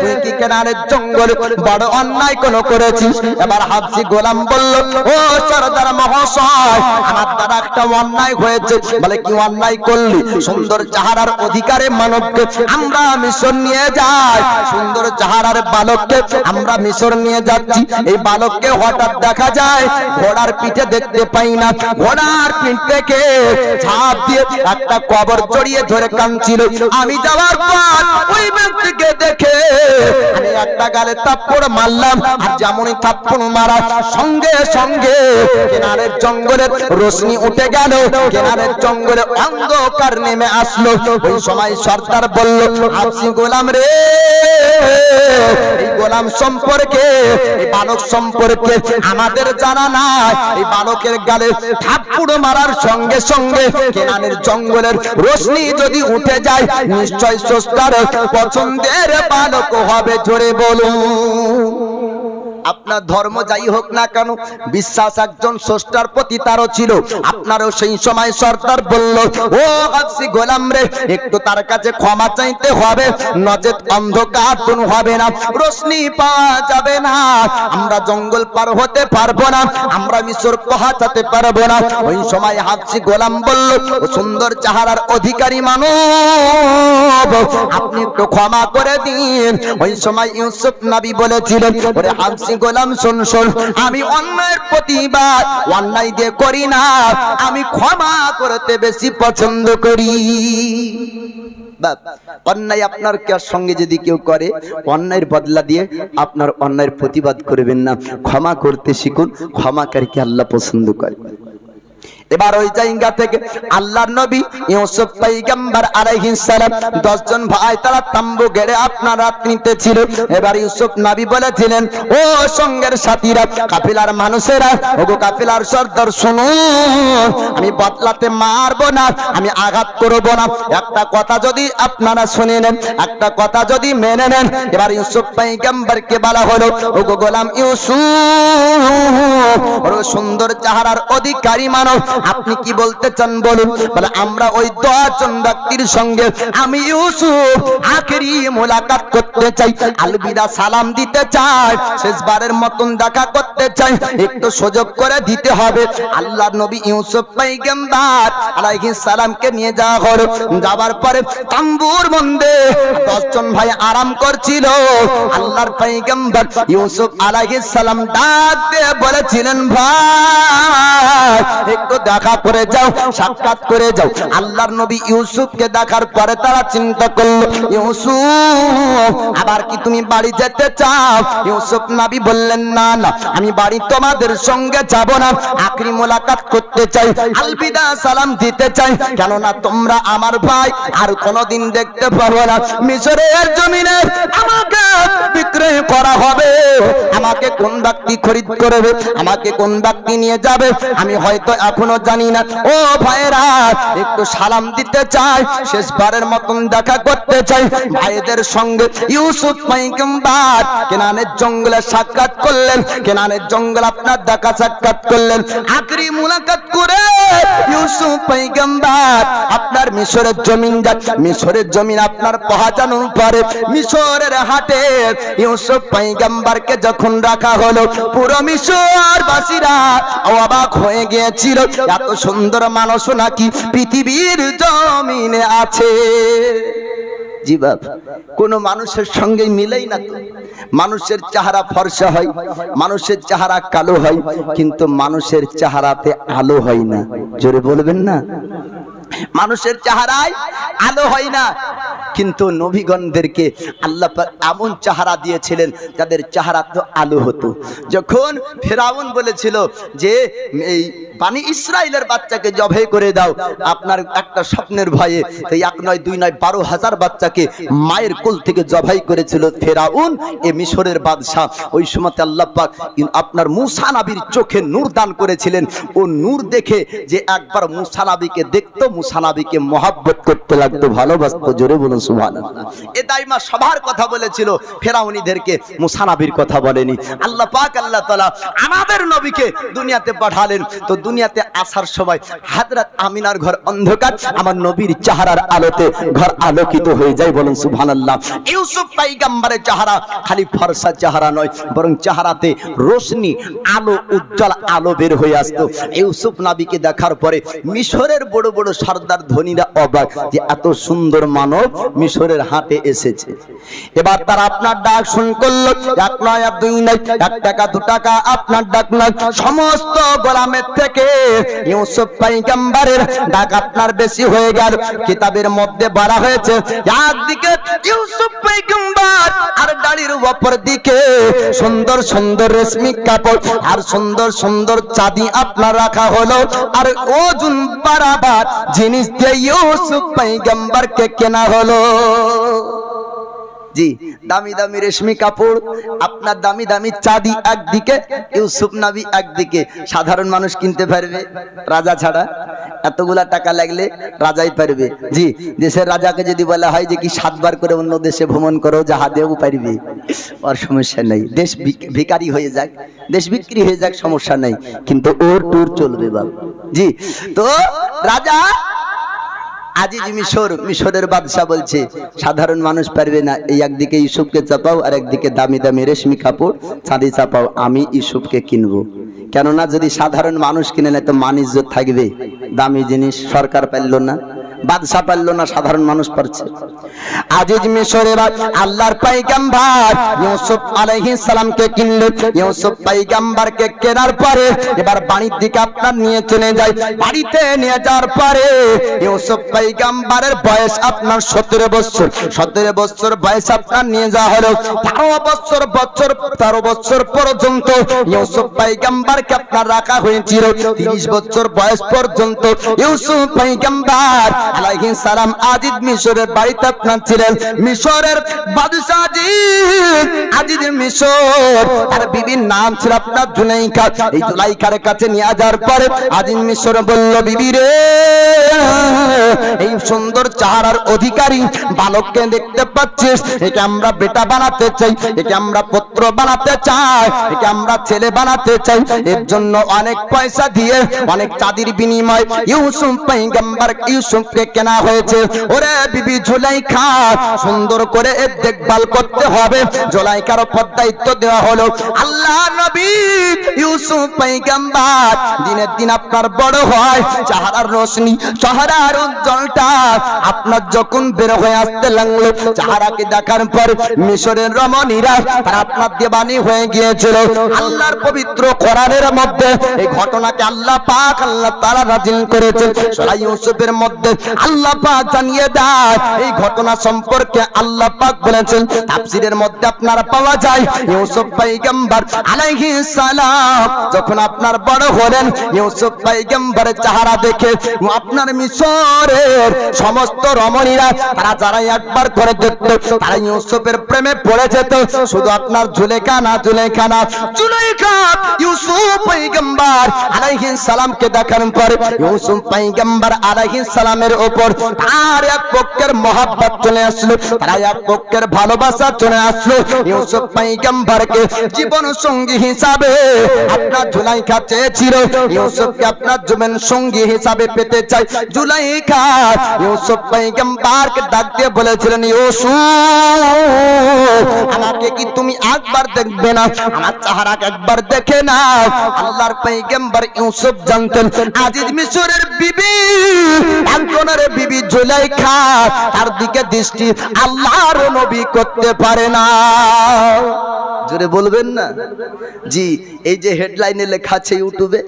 তুই কি কেনারের জঙ্গলে বড় অন্যায় কোন করেছিস? এবার হাবশী গোলাম বলল, ও সরদার মহাশয়, আমার দ্বারা একটা অন্যায় হয়েছে। বলে, কি অন্যায় করলি? সুন্দর চেহারার অধিকারে মানবকে আমরা মিশর নিয়ে যাই, সুন্দর চেহারার বালককে আমরা মিশর নিয়ে যাচ্ছি। এই বালককে হঠাৎ দেখা যায় ঘোড়ার পিঠে, দেখতে পাই না, ঘোড়ার পিঠ থেকে ঝাঁপ দিয়ে একটা কবর জড়িয়ে ধরে কাঁদছিল। আমি যাওয়ার পর ওই ব্যক্তিকে দেখে আমি একটা গালে থাপ্পড় মারলাম, আর যেমনই থাপ্পড় মারা সঙ্গে সঙ্গে কেনারের জঙ্গলের রোশনি উঠে গেল, কেনারের জঙ্গলে অন্ধকার নেমে আসলো। ওই সময় সর্দার বলল, হাবশী গোলাম রে, এই গোলাম সম্পর্কে, এই বালক সম্পর্কে আমাদের জানা নাই। এই বালকের গালে থাপ্পড় মারার সঙ্গে সঙ্গে কেনানের জঙ্গলের রোশনি যদি উঠে যায়, নিশ্চয় স্রষ্টার পছন্দের বালক হবে। জোরে বলুন। আপনার ধর্ম যাই হোক না কেন, বিশ্বাস একজন স্রষ্টার প্রতি তারও ছিল। আপনারও সেই সময় সর্দার বলল, ও হাবশী গোলাম রে, একটু তার কাছে ক্ষমা চাইতে হবে, নচেত অন্ধকার দূর হবে না, রোশনি পাওয়া যাবে না, আমরা জঙ্গল পার হতে পারবো না, আমরা মিশর পৌঁছাতে পারবো না। ওই সময় হাবশী গোলাম বলল, ও সুন্দর চেহারার অধিকারী মানব, আপনি একটু ক্ষমা করে দিন। ওই সময় ইউসুফ নবী বলেছিলেন, ওরে হাবশী গোলাম, শোন শোন, আমি অন্যায়ের প্রতিবাদ অন্যায় দিয়ে করি না, আমি ক্ষমা করতে বেশি পছন্দ করি। অন্যায় আপনার সঙ্গে যদি কেউ করে, অন্যায়ের বদলা দিয়ে আপনার অন্যায়ের প্রতিবাদ করবেন না, ক্ষমা করতে শিখুন, ক্ষমাকারীকে আল্লাহ পছন্দ করে। এবার ওই জায়গা থেকে আল্লাহর নবী ইউসুফ পয়গম্বর আলাইহিস সালাম 10 জন ভাই তারা তাম্বু গেড়ে আপনার রাত্রিতে ছিল। এবার ইউসুফ নবী বলেছিলেন, ও সঙ্গের সাথীরা, কাফেলার মানুষেরা, ওগো কাফেলার সর্দার, শুনুন, আমি বদলাতে মারবো না, আমি আঘাত করব না, একটা কথা যদি আপনারা শুনে নেন, একটা কথা যদি মেনে নেন। এবার ইউসুফ পয়গম্বরকে বলা হলো, ওগো গোলাম ইউসুফ, ওর সুন্দর চেহারার অধিকারী মানব, আপনি কি বলতে চান বলুন। বলে, আমরা ওই 10 জন ব্যক্তির সঙ্গে আমি ইউসুফ আখেরি মোলাকাত করতে চাই, আলবিদা সালাম দিতে চাই, শেষবারের মতন দেখা করতে চাই, একটু সুযোগ করে দিতে হবে। আল্লাহর নবী ইউসুফ পয়গম্বর আলাইহিস সালামকে নিয়ে যাওয়া হলো। যাবার পরে তাম্বুর মধ্যে 10 জন ভাই আরাম করছিল। আল্লাহর পয়গম্বর ইউসুফ আলাইহিস সালাম ডাক দিয়ে বলেছিলেন, ভাই একটু দেখা করে যাও, সাক্ষাৎ করে যাও। আল্লাহর নবী ইউসুফকে দেখার পরে তারা চিন্তা করলো, ইউসুফ আবার কি তুমি বাড়ি যেতে চাও? ইউসুফ নবী বললেন, না না, আমি বাড়ি তোমাদের সঙ্গে যাব না, আখরি মোলাকাত করতে চাই, আলবিদা সালাম দিতে চাই, কেননা তোমরা আমার ভাই, আর কোনদিন দেখতে পাবো না। মিশরের জমিনে আমাকে বিক্রয় করা হবে, আমাকে কোন ব্যক্তি খরিদ করবে, আমাকে কোন ব্যক্তি নিয়ে যাবে, আমি হয়তো এখনো জানি না। ও ভাইরা, একটু সালাম দিতে চাই, শেষবারের মতন দেখা করতে চাই ভাইদের সঙ্গে। ইউসুফ পয়গম্বর কেনানের জঙ্গলে সাক্ষাৎ করলেন, কেনানের জঙ্গল আপনার দেখা সাক্ষাৎ করলেন। আখরি মুলাকাত করে ইউসুফ পয়গম্বর আপনার মিশরের জমিন যান, মিশরের জমিন আপনার পৌঁছানোর পরে মিশরের হাটে ইউসুফ পয়গম্বরকে যখন রাখা হলো, পুরো মিশরবাসীরা অবাক হয়ে গিয়েছিল, এত সুন্দর মানুষ নাকি পৃথিবীর জমিনে আছে। জি বাপ, কোন মানুষের সঙ্গে মিলেই না তো। মানুষের চেহারা ফর্সা হয়, মানুষের চেহারা কালো হয়, কিন্তু মানুষের চেহারাতে আলো হয় না। জোরে বলবেন না, মানুষের চেহারায় আলো হয় না। কিন্তু নবীগণদেরকে আল্লাহ পাক এমন চেহারা দিয়েছিলেন যাদের চেহারা তো আলো হতো। যখন ফেরাউন বলেছিল যে এই বানি ইসরাইলের বাচ্চাকে জবাই করে দাও, আপনার একটা স্বপ্নের ভয়ে, তো 1 নয় 2 নয় 12,000 বাচ্চাকে মায়ের কোল থেকে জবাই করেছিল ফেরাউন, এ মিশরের বাদশা। ওই সময় আল্লাহ পাক আপনার মূসা নবীর চোখে নূর দান করেছিলেন। ও নূর দেখে যে একবার মূসা নবীকে দেখতো, মূসা নবীকে মহব্বত করতে লাগতো, ভালোবাসতো। জোরে বলুন সুবহানাল্লাহ। এ দাইমা সবার কথা বলেছিল, ফেরাউনিদেরকে মূসা নবীর কথা বলেনি। আল্লাহ পাক আল্লাহ তাআলা আমাদের নবীকে দুনিয়াতে পাঠালেন, তো দুনিয়াতে আসার সময় হযরত আমিনার ঘর অন্ধকার, আমার নবীর চেহারার আলোতে ঘর আলোকিত হয়ে যায়। বলুন সুবহানাল্লাহ। ইউসুফ পয়গম্বরের চেহারা খালি ফর্সা চেহারা নয়, বরং চেহারাতে রোশনি, আলো, উজ্জ্বল আলো বের হয়ে আসতো। ইউসুফ নবীকে দেখার পরে মিশরের বড় বড় সর্দার ধনীরা অবাক যে এত সুন্দর মানব মিশরের হাটে এসেছে। এবার তারা আপনার ডাক শুন করলো, 1 নয় 2 নয়, 1 টাকা 2 টাকা আপনার ডাক নয়, সমস্ত গোলামের থেকে ইউসুফ পয়গম্বরের ডাক আপনার বেশি হয়ে গেল। কিতাবের মধ্যে বলা হয়েছে, একদিকে ইউসুফ পয়গম্বর আর দাড়ির উপর দিকে সুন্দর সুন্দর রেশমি কাপড় আর সুন্দর সুন্দর চাঁদি আপনার রাখা হলো, আর ওজন বরাবর জিনিস দিয়ে ইউসুফ পয়গম্বরকে কেনা হলো। জি, দামি দামি রেশমি কাপড়, আপনার দামি দামি চাঁদি একদিকে, ইউসুফ নবী একদিকে। সাধারণ মানুষ কিনতে পারবে, রাজা ছাড়া। এতগুলা টাকা লাগলে রাজাই পারবে। জি, দেশের রাজাকে যদি বলা হয় যে কি 7 বার করে অন্য দেশে ভ্রমণ করো, জাহাজেও পারবে, আর সমস্যা নেই। দেশ ভিখারি হয়ে যাক, দেশ বিক্রি হয়ে যাক, সমস্যা নেই, কিন্তু ওর ট্যুর চলবে বাবা। জি, তো রাজা আজিজ মিশরের বাদশা বলছে সাধারণ মানুষ পারবে না, এই একদিকে ইউসুফকে চাপাও আর একদিকে দামি দামি রেশমি কাপড় চাঁদি চাপাও, আমি ইউসুফকে কিনবো। কেননা যদি সাধারণ মানুষ কিনে নেয় তো মান ইজ্জত থাকবে, দামি জিনিস সরকার পারল না, বাদশা পারল না, সাধারণ মানুষ পারছে। আজিজ মিশরের আল্লাহর পয়গম্বর ইউসুফ আলাইহিস সালামকে কিনলেন। ইউসুফ পয়গম্বরকে কেনার পরে এবার বাড়ির দিকে আপনার নিয়ে চলে যায়। বাড়িতে নিয়ে যাওয়ার পরে ইউসুফ পয়গম্বরের বয়স আপনার 17 বছর। 17 বছর বয়স আপনার নিয়ে যাওয়া হলো। 13 বছর পর্যন্ত ইউসুফ পয়গম্বরকে আপনার রাখা হয়েছিল। 30 বছর বয়স পর্যন্ত ইউসুফ পয়গম্বর আলাইহিস সালাম আজিজ মিশরের বাড়িতে আপনার ছিলেন। মিশরের বাদশা আজিজ মিশর, তার বিবির নাম ছিল আপনার জুলাইখা। এই জুলাইখার কাছে নিয়ে যাওয়ার পরে আজিজ মিশর বলল, বিবি রে, এই সুন্দর চেহারার অধিকারী বালককে দেখতে পাচ্ছিস, একে আমরা বেটা বানাতে চাই, একে আমরা পুত্র বানাতে চাই, একে আমরা ছেলে বানাতে চাই। এর জন্য অনেক পয়সা দিয়ে, অনেক চাঁদির বিনিময় ইউসুফ পয়গম্বর ইউসুফকে কেনা হয়েছে। ওরে বিবি জুলাইখা, সুন্দর করে এর দেখভাল করতে হবে। জুলাইখার উপর দায়িত্ব দেওয়া হলো। আল্লাহ নবী ইউসুফ পয়গম্বর দিনের দিন আপনার বড় হয়, চেহারার রোশনি, চেহারার উজ্জ্বলতা আপনার যখন বের হয়ে আসতে লাগলো, চেহারাকে দেখার পর মিশরের রমণীরা তারা আপনার দেবানি হয়ে গিয়েছিল। আল্লাহর পবিত্র কোরআনের মধ্যে এই ঘটনাকে আল্লাহ পাক আল্লাহ তাআলা নাযিল করেছেন। সূরা ইউসুফের মধ্যে আল্লাহ পাক জানিয়ে দেয় এই ঘটনা সম্পর্কে আল্লাহ পাক বলেছেন তাফসীরের মধ্যে আপনারা পাওয়া যায় ইউসুফ পয়গম্বর আলাইহিস সালাম যখন আপনার বড় হলেন ইউসুফ পয়গম্বরের চেহারা দেখে আপনার মিশরের সমস্ত রমণীরা তারা যারা একবার করে দেখতো তারা ইউসুফের প্রেমে পড়ে যেত শুধু আপনার জুলেখা না জুলেখা ইউসুফ পয়গম্বর আলাইহিস সালামকে দেখার পর ইউসুফ পয়গম্বর আলাইহিস সালামের উপর তার এক পক্ষের মহব্বত চলে আসলো তার এক পক্ষের ভালোবাসা চলে আসলো ইউসুফ পয়গম্বরকে জীবন সঙ্গী হিসাবে আপনার জুলাইখা চেয়েছিল ইউসুফকে আপনার জীবন সঙ্গী হিসাবে পেতে চাই জুলাইখা ইউসুফ পয়গম্বরকে ডাক দিয়ে বলেছিলেন ইউসুফ আমাকে কি তুমি একবার দেখবে না আমার চেহারা একবার দেখে নাও আল্লাহর পয়গম্বর ইউসুফ জানতেন আজিজ মিশরের বিবি একজনের বিবি জুলাইখা তার দিকে দৃষ্টি আল্লাহর নবী করতে পারে না জোরে বলবেন না জি এই যে হেডলাইনে লেখা আছে ইউটিউবে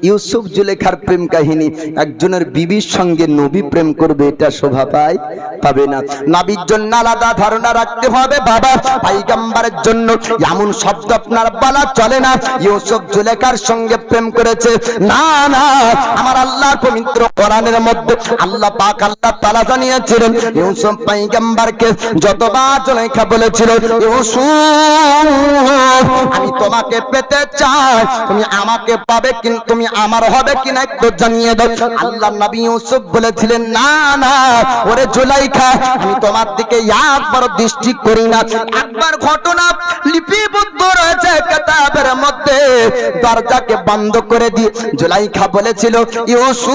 ইউসুফ জুলেখার প্রেম কাহিনী একজনের বিবির সঙ্গে নবী প্রেম করবে এটা শোভা পাবে না নবীর জন্য আলাদা ধারণা রাখতে হবে বাবা পয়গম্বরের জন্য এমন শব্দ আপনার বলা চলে না ইউসুফ জুলেখার সঙ্গে প্রেম করেছে না না আমার আল্লাহর পবিত্র কোরআনের মধ্যে আল্লাহ পাক আল্লাহ তাআলা জানিয়েছিলেন ইউসুফ পয়গম্বরকে যতবার জুলেখা বলেছিল ইউসুফ আমি তোমাকে পেতে চাই তুমি আমাকে পাবে কিন্তু তুমি আমার হবে কিনা একটু জানিয়ে দাও আল্লাহর নবী ইউসুফ বলেছিলেন না না ওরে জুলাইখা আমি তোমার দিকে একবার দৃষ্টি করি না একবার ঘটনা লিপিবদ্ধ রয়েছে কিতাবের মধ্যে দরজাকে বন্ধ করে দিয়ে জুলাইখা বলেছিল ইউসুফ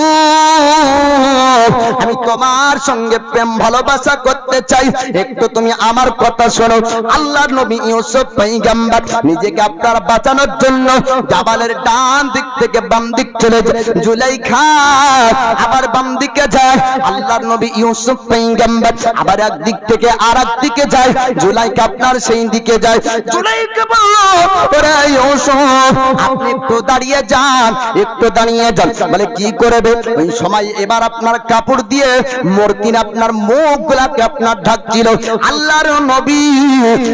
আমি তোমার সঙ্গে প্রেম ভালোবাসা করতে চাই একটু তুমি আমার কথা শোনো আল্লাহর নবী ইউসুফ পয়গম্বর নিজেকে আপনার বাঁচানোর জন্য জাবালের ডান দিক থেকে বাম দিক চলে যায় জুলাইখা আবার বাম দিকে যায় আল্লাহর নবী ইউসুফ পয়গম্বর আবার এক দিক থেকে আরেক দিকে যায় জুলাইখা আপনার সেই দিকে যায় জুলাইখা বলল ওরে ইউসুফ আপনি একটু দাঁড়িয়ে যান বলে কি করবে ওই সময় এবার আপনার কাপড় দিয়ে মূর্তির আপনার মুখগুলোকে আপনার ঢাকছিল আল্লাহর নবী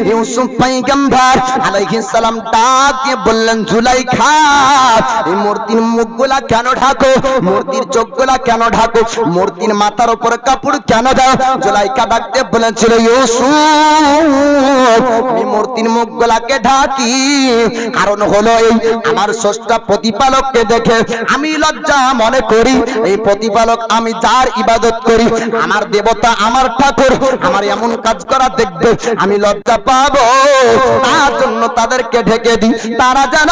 ইউসুফ পয়গম্বর আলাইহিস সালাম ডাক দিয়ে বললেন জুলাইখা এই মূর্তির মুখগুলা কেন ঢাকো মূর্তির চোখগুলা কেন ঢাকো মূর্তির মাথার উপর কাপড় কেন দাও জুলাইখা ডাক দিয়ে বলেছিল ইউসুফ এই মূর্তির মুখগুলাকে ঢাকি কারণ হলো এই আমার স্রষ্টা প্রতিপালককে দেখে আমি লজ্জা মনে করি এই প্রতিপালক আমি যার ইবাদত করি আমার দেবতা আমার ঠাকুর আমার এমন কাজ করা দেখবে আমি লজ্জা পাবো তার জন্য তাদেরকে ঢেকে দিই তারা যেন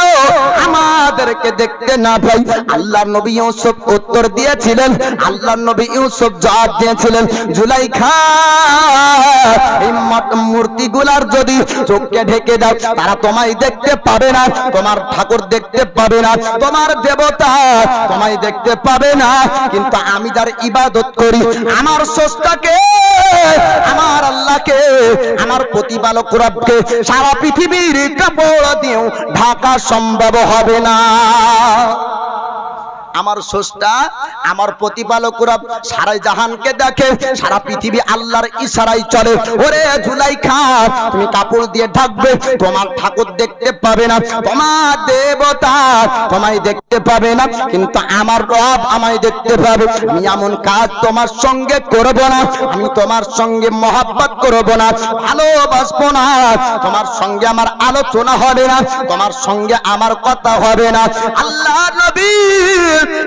আমাদেরকে দেখতে না পাই আল্লাহর নবী ইউসুফ উত্তর দিয়েছিলেন আল্লাহর নবী ইউসুফ জবাব দিয়েছিলেন জুলাইখা এই মূর্তিগুলার যদি চোখকে ঢেকে দাও তারা তোমায় দেখতে পাবে না তোমার ঠাকুর দেখতে পাবে না তোমার দেবতা তোমায় দেখতে পাবে না কিন্তু আমি যার ইবাদত করি আমার স্রষ্টাকে আমার আল্লাহকে আমার প্রতিপালক রবকে সারা পৃথিবীর কাপড় দিয়েও ঢাকা সম্ভব হবে না আমার স্রষ্টা আমার প্রতিপালক রব সারা জাহানকে দেখে সারা পৃথিবী আল্লাহর ইশারায় চলে ওরে জুলাইখা তুমি কাপড় দিয়ে ঢাকবে তোমার ঠাকুর দেখতে পাবে না তোমার দেবতা তোমায় দেখতে পাবে না কিন্তু আমার রব আমায় দেখতে পাবে আমি এমন কাজ তোমার সঙ্গে করব না আমি তোমার সঙ্গে মহব্বত করব না ভালোবাসবো না তোমার সঙ্গে আমার আলোচনা হবে না তোমার সঙ্গে আমার কথা হবে না আল্লাহর নবী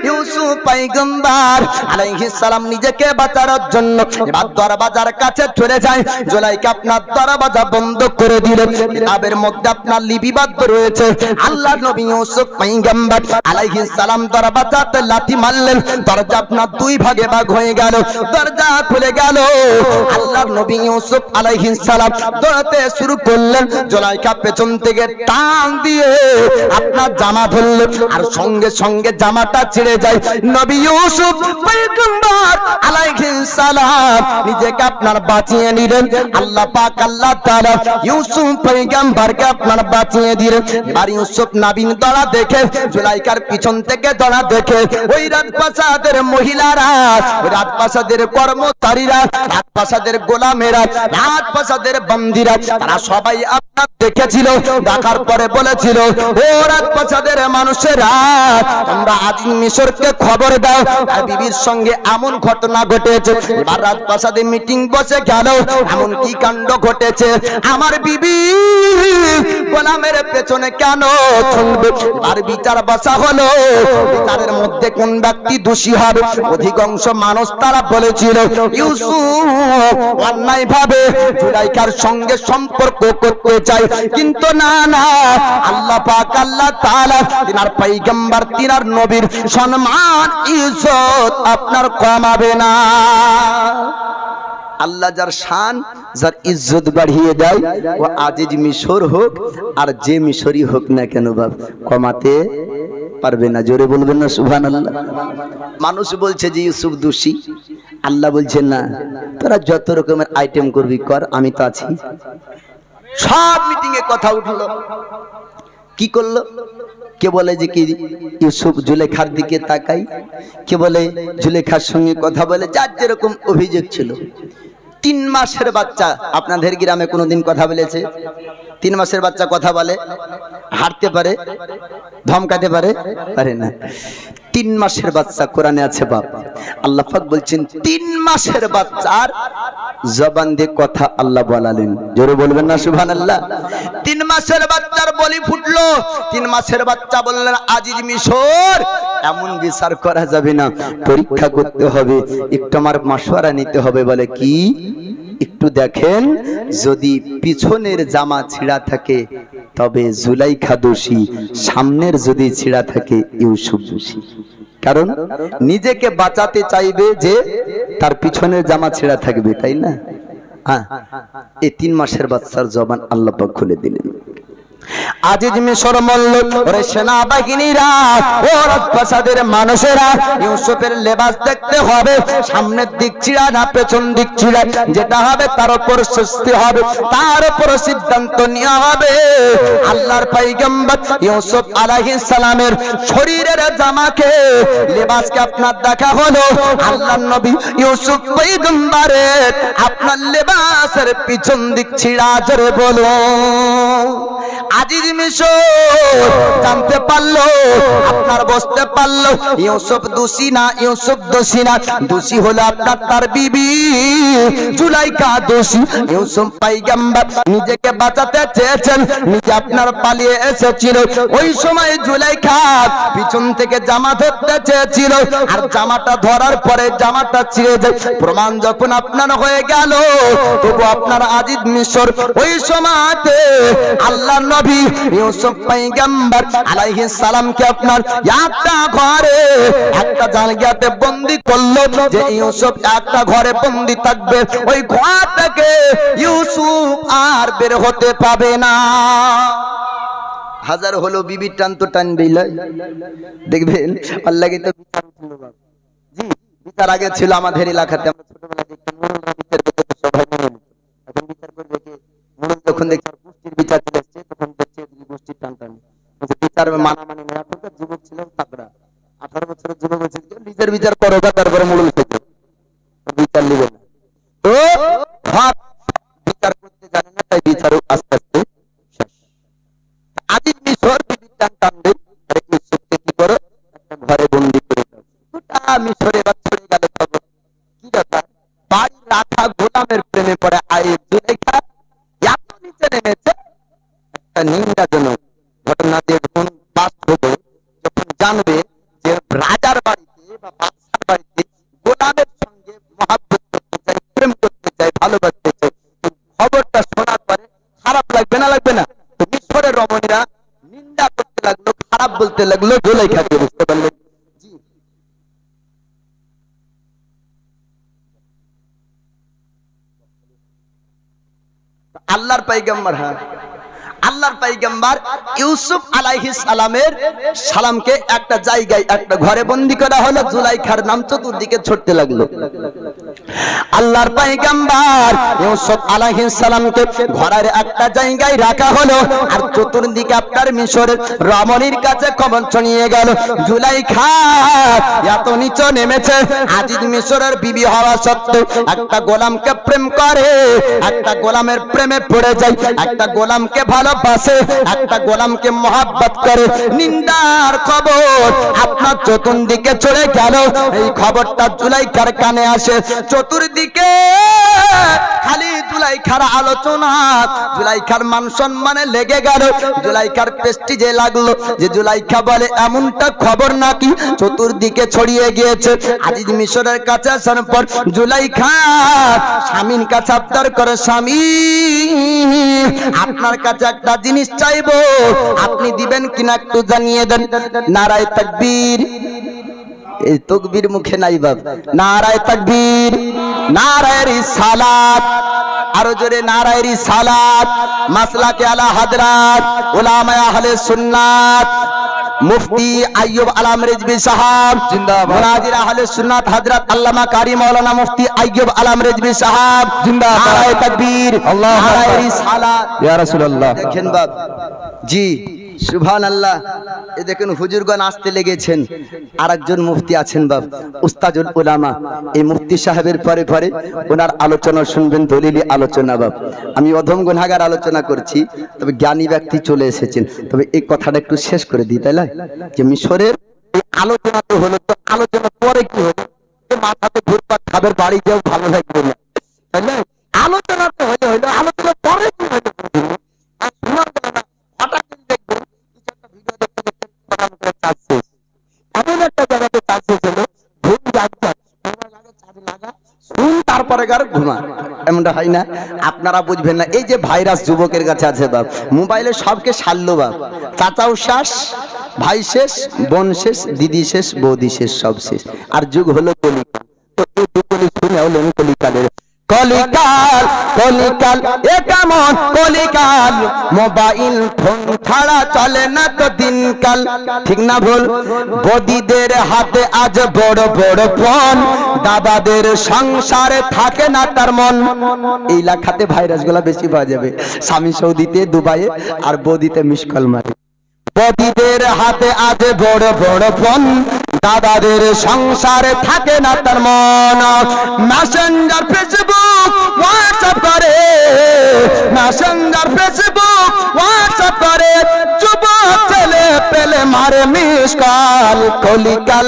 ইউসুফ পয়গম্বর আলাইহিস সালাম নিজেকে বাঁচানোর জন্য এবার দরবাজার কাছে চলে যায় জুলাইখা আপনার দরবাজা বন্ধ করে দিলেন কিতাবের মধ্যে আপনার লিপিবদ্ধ রয়েছে আল্লাহর নবী ইউসুফ পয়গম্বর আলাইহিস সালাম দরবাজাতে লাথি মারলেন দরজা আপনার দুই ভাগে ভাগ হয়ে গেল দরজা খুলে গেল আল্লাহর নবী ইউসুফ আলাইহিস সালাম দৌড়াতে শুরু করলেন জুলাইখা পেছন থেকে টান দিয়ে আপনার জামা ধরলেন আর সঙ্গে সঙ্গে জামাটা ছিঁড়ে যায় নবী ইউসুফ পয়গম্বর আলাইহিস সালাম নিজেকে আপনার বাঁচিয়ে নিলেন। আল্লাহ পাক আল্লাহ তাআলা ইউসুফ পয়গম্বরকে আপনার বাঁচিয়ে দিলেন। আর ইউসুফ নবীন দড়া দেখে, জুলাইখার পিছন থেকে দড়া দেখে ওই রাজপ্রাসাদের মহিলারা, রাজপ্রাসাদের কর্মচারীরা, রাজপ্রাসাদের গোলামেরা, রাজপ্রাসাদের বন্দীরা, তারা সবাই আপনার দেখেছিল। দেখার পরে বলেছিল, ও রাজপ্রাসাদের মানুষেরা, তোমরা আজিজ মিশরকে খবর দাও আর বিবির সঙ্গে এমন ঘটনা ঘটেছে। এবার রাজপ্রাসাদে মিটিং বসে গেল, এমন কি কাণ্ড ঘটেছে, আমার বিবি গোলামের পেছনে কেন ছুটবে। আর বিচার বসা হলো, বিচারের মধ্যে কোন ব্যক্তি দোষী হবে। অধিকাংশ মানুষ তারা বলেছিল ইউসুফ অন্যায় ভাবে জুলাইখার সঙ্গে সম্পর্ক করতে চাই, কিন্তু না না, আল্লাহ পাক আল্লাহ তাআলা তিনার পয়গম্বর তিনার নবীর সম্মান ইজ্জত আপনার কমাবে না। আল্লাহ যার শান যার ইজ্জত বাড়িয়ে দেয়, ও আজিজ মিশর হোক আর যে মিশরই হোক না কেন বাপ, কমাতে পারবে না। জোরে বলবেন না সুবহানাল্লাহ। মানুষ বলছে যে ইউসুফ দোষী, আল্লাহ বলছেন না, তোরা যত রকমের আইটেম করবি কর, আমি তো আছি। সব মিটিং এ কথা উঠলো, কি করলো, কে বলে যে কি ইউসুফ জুলেখার দিকে তাকাই, কে বলে জুলেখার সঙ্গে কথা বলে, যার যেরকম অভিযোগ ছিল। 3 মাসের বাচ্চা আপনাদের গ্রামে কোনোদিন কথা বলেছে? 3 মাসের বাচ্চা কথা বলে? হাঁটতে পারে, ধমকাতে পারে? পারে না। 3 মাসের বাচ্চা কোরআনে আছে বাপ। আল্লাহ পাক বলছেন 3 মাসের বাচ্চার জবান দিয়ে কথা আল্লাহ বলালেন। জোরে বলবেন না সুবহানাল্লাহ। 3 মাসের বাচ্চার বলি ফুটলো। 3 মাসের বাচ্চা বললেন, আজিজ মিশর, এমন বিচার করা যাবে না, পরীক্ষা করতে হবে, একটু আমার মাশওয়ারা নিতে হবে। বলে কি? একটু দেখেন, যদি পিছনের জামা ছিঁড়া থাকে তবে জুলাইখা দোষী, সামনের যদি ছিঁড়া থাকে ইউসুফ দোষী। কারণ নিজেকে বাঁচাতে চাইবে যে তার পিছনের জামা ছেঁড়া থাকবে, তাই না? হ্যাঁ, এই 3 মাসের বাচ্চার জবান আল্লাহ পাক খুলে দিলেন। আজিজ মিশর মল্ল, ওরে সেনাবাহিনীরা, ও রাজপ্রাসাদের মানুষেরা, ইউসুফের লেবাস দেখতে হবে, সামনের দিক ছিঁড়া না পেছন দিক ছিঁড়া, যেটা হবে তার উপর শাস্তি হবে, তার উপর সিদ্ধান্ত নেওয়া হবে। আল্লাহর পয়গম্বর ইউসুফ আলাইহিস সালামের শরীরের জামাকে, লেবাসকে আপনার দেখা হলো, আল্লাহর নবী ইউসুফ পয়গম্বরের আপনার লেবাসের পিছন দিক ছিঁড়া। জোরে বলো। আজিজ মিশর জানতে পারলো, আপনার বুঝতে পারলো ইউসুফ দোষী না, ইউসুফ দোষী না, দোষী হলো আপনার তার বিবি জুলাইখা দোষী। ইউসুফ পয়গম্বর নিজেকে বাঁচাতে চেয়েছেন, নিজে আপনার পালিয়ে এসেছিল। ওই সময় জুলাইখা পিছন থেকে জামা ধরতে চেয়েছিল, আর জামাটা ধরার পরে জামাটা ছিঁড়ে যায়। প্রমাণ যখন আপনার হয়ে গেল, তবু আপনার আজিজ মিশর ওই সময়তে আল্লাহ নবী ইউসুফ পয়গম্বর আলাইহিস সালামকে আপনার একটা ঘরে একটা জায়গাতে বন্দী করলো, যে ইউসুফ একটা ঘরে বন্দী থাকবে, ওই ঘর থেকে ইউসুফ আর বের হতে পাবে না। হাজার হলো বিবি টান তো টানবেই, দেখবেন আল্লাহকে তো বিচার ছিল। জি, বিচার আগে ছিল আমাদের এলাকাতে, আমরা ছোটবেলা দেখতাম বিচার করতে সবাই মিলে, এখন বিচার করবে কে? যখন দেখছি গোষ্ঠীর বিচার চলে আসছে, তখন দেখছে গোষ্ঠীর টান টান বিচার মানামানি নেই। এখনকার যুবক ছিল তাগড়া, 18 বছরের যুবক হচ্ছে নিজের বিচার করো, তারপরে মূল থেকে বিচার নেবে না। তো বিচার করতে জানে না, তাই বিচারও আস্তে আস্তে শেষ। আজিজ মিশর বিবির টান টানবে, আরে ইউসুফকে কি করো, একটা ঘরে বন্দী করে দাও। গোটা মিশরে এবার চলে গেল খবর। কি ব্যাপার? বাড়ির রাখা গোলামের প্রেমে পড়ে আয়ের জুলেখা এত নিচে নেমেছে। একটা নিন্দাজনক ঘটনা দিয়ে যখন বাস্ট হবে, যখন জানবে যে রাজার বাড়িতে বা বাদশার বাড়িতে গোলামের সঙ্গে মহাব্বত করতে চাই, প্রেম করতে চাই, ভালোবাসতে চাই, খবরটা শোনার পরে খারাপ লাগবে না? লাগবে না? তো মিশরের রমণীরা নিন্দা করতে লাগলো, খারাপ বলতে লাগলো জুলেখাকে। বুঝতে পারলেন? জি, আল্লাহর পয়গম্বর, হ্যাঁ আল্লাহর পয়গম্বর ইউসুফ আলাইহিস সালামের সালামকে একটা জায়গায় একটা ঘরে বন্দী করা হলো, জুলাইখার নাম চতুর্দিকে ছড়তে লাগলো। আল্লাহর পয়গম্বর ইউসুফ আলাইহিস সালামকে ঘরের একটা জায়গায় রাখা হলো, আর চতুর্দিকে আপনার মিশরের রমণীর কাছে খবর ছড়িয়ে গেল জুলাইখা এত নিচে নেমেছে। আজিজ মিশরের বিবি হওয়া সত্ত্বেও একটা গোলামকে প্রেম করে, একটা গোলামের প্রেমে পড়ে যায়, একটা গোলামকে ভালোবাসে, একটা গোলামকে মহব্বত করে। নিন্দার খবর আপনার চতুর্দিকে চলে গেল। এই খবরটা জুলাইখার কানে আসে। চতুর্দিকে খালি জুলাইখার আলোচনা, জুলাইখার মান সম্মানে লেগে গেল, জুলাইখার প্রেস্টিজে লাগলো যে জুলাইখা বলে এমনটা খবর নাকি চতুর্দিকে ছড়িয়ে গিয়েছে। আজিজ মিশরের কাছে আসার পর জুলাইখা স্বামীর কাছে আবদার করে, স্বামী আপনার কাছে একটা জিনিস চাইবো, আপনি দিবেন কিনা একটু জানিয়ে দেন। নারায়ে তাকবীর। এই তাকবীর মুখে নাই বাপ। নারায়ে তাকবীর, নারায়ে রিসালাত, আরো জোরে নারায়ে রিসালাত। মাসলাকে আলা হযরত উলামায়ে আহলে সুন্নাত মুফতি আইয়ুব আলম রিজভী সাহেব জিন্দাবাদ। মুনাজির আহলে সুন্নাত হযরত আল্লামা কারি মাওলানা মুফতি আইয়ুব আলম রিজভী সাহেব জিন্দাবাদ। নারায়ে তাকবীর, আল্লাহু আকবার, নারায়ে রিসালাত, ইয়া রাসূলুল্লাহ। দেখেন বাপ, জি সুবহানাল্লাহ। এই দেখেন হুজুরগণ আসতে লেগেছেন। আরেকজন মুফতি আছেন বাপ, উস্তাজুল উলামা। এই মুফতি সাহেবের পরে পরে ওনার আলোচনা শুনবেন, দলিলি আলোচনা বাপ। আমি অধম গুনাহগার আলোচনা করছি, তবে জ্ঞানী ব্যক্তি চলে এসেছেন। তবে এই কথাটা একটু শেষ করে দিই, তাই না? যে মিশরের এই আলোচনা তো হলো, তো আলোচনা পরে কি হলো? মাথাতে ঘুরপাক খাবার, বাড়ি যাও ভালো লাগবে না, তাই না? আলোচনা তো হলো, আলোচনা পরে কি হলো? আর শোনার জন্য হঠাৎ দেখবেন কিছু একটা ভিডিও দেখতে দেখতে এমন একটা জায়গাতে চাচ্ছে ছিল ঘুম যাচ্ছে, তারপরে গার ঘুমা, এমনটা হয় না? আপনারা বুঝবেন না। এই যে ভাইরাস যুবকের কাছে আছে বাপ, মোবাইলে সবকে সারলো বাপ। চাচাও শেষ, ভাই শেষ, বোন শেষ, দিদি শেষ, বৌদি শেষ, সব শেষ। আর যুগ হলো কলিকাল। তো এই দুকলি শুনে হলেন কলিকালের। কলিকাল, কলিকাল এ কেমন কলিকাল, মোবাইল ফোন ছাড়া চলে না তো দিনকাল। ঠিক না ভুল? বদিদের হাতে আজ বড় বড় ফোন, দাদাদের সংসারে থাকে না তার মন। এই এলাকাতে ভাইরাস গুলা বেশি পাওয়া যাবে। স্বামী সৌদিতে, দুবাইয়ে, আর বদিতে মিস কল মারে। বদিদের হাতে আজ বড় বড় ফোন, দাদাদের সংসারে থাকে না তার মন। মেসেঞ্জার, ফেসবুক, হোয়াটসঅ্যাপ করে, মেসেঞ্জার, ফেসবুক, হোয়াটসঅ্যাপ করে, যুবক ছেলে পেলে মারে মিস কল। কলিকাল,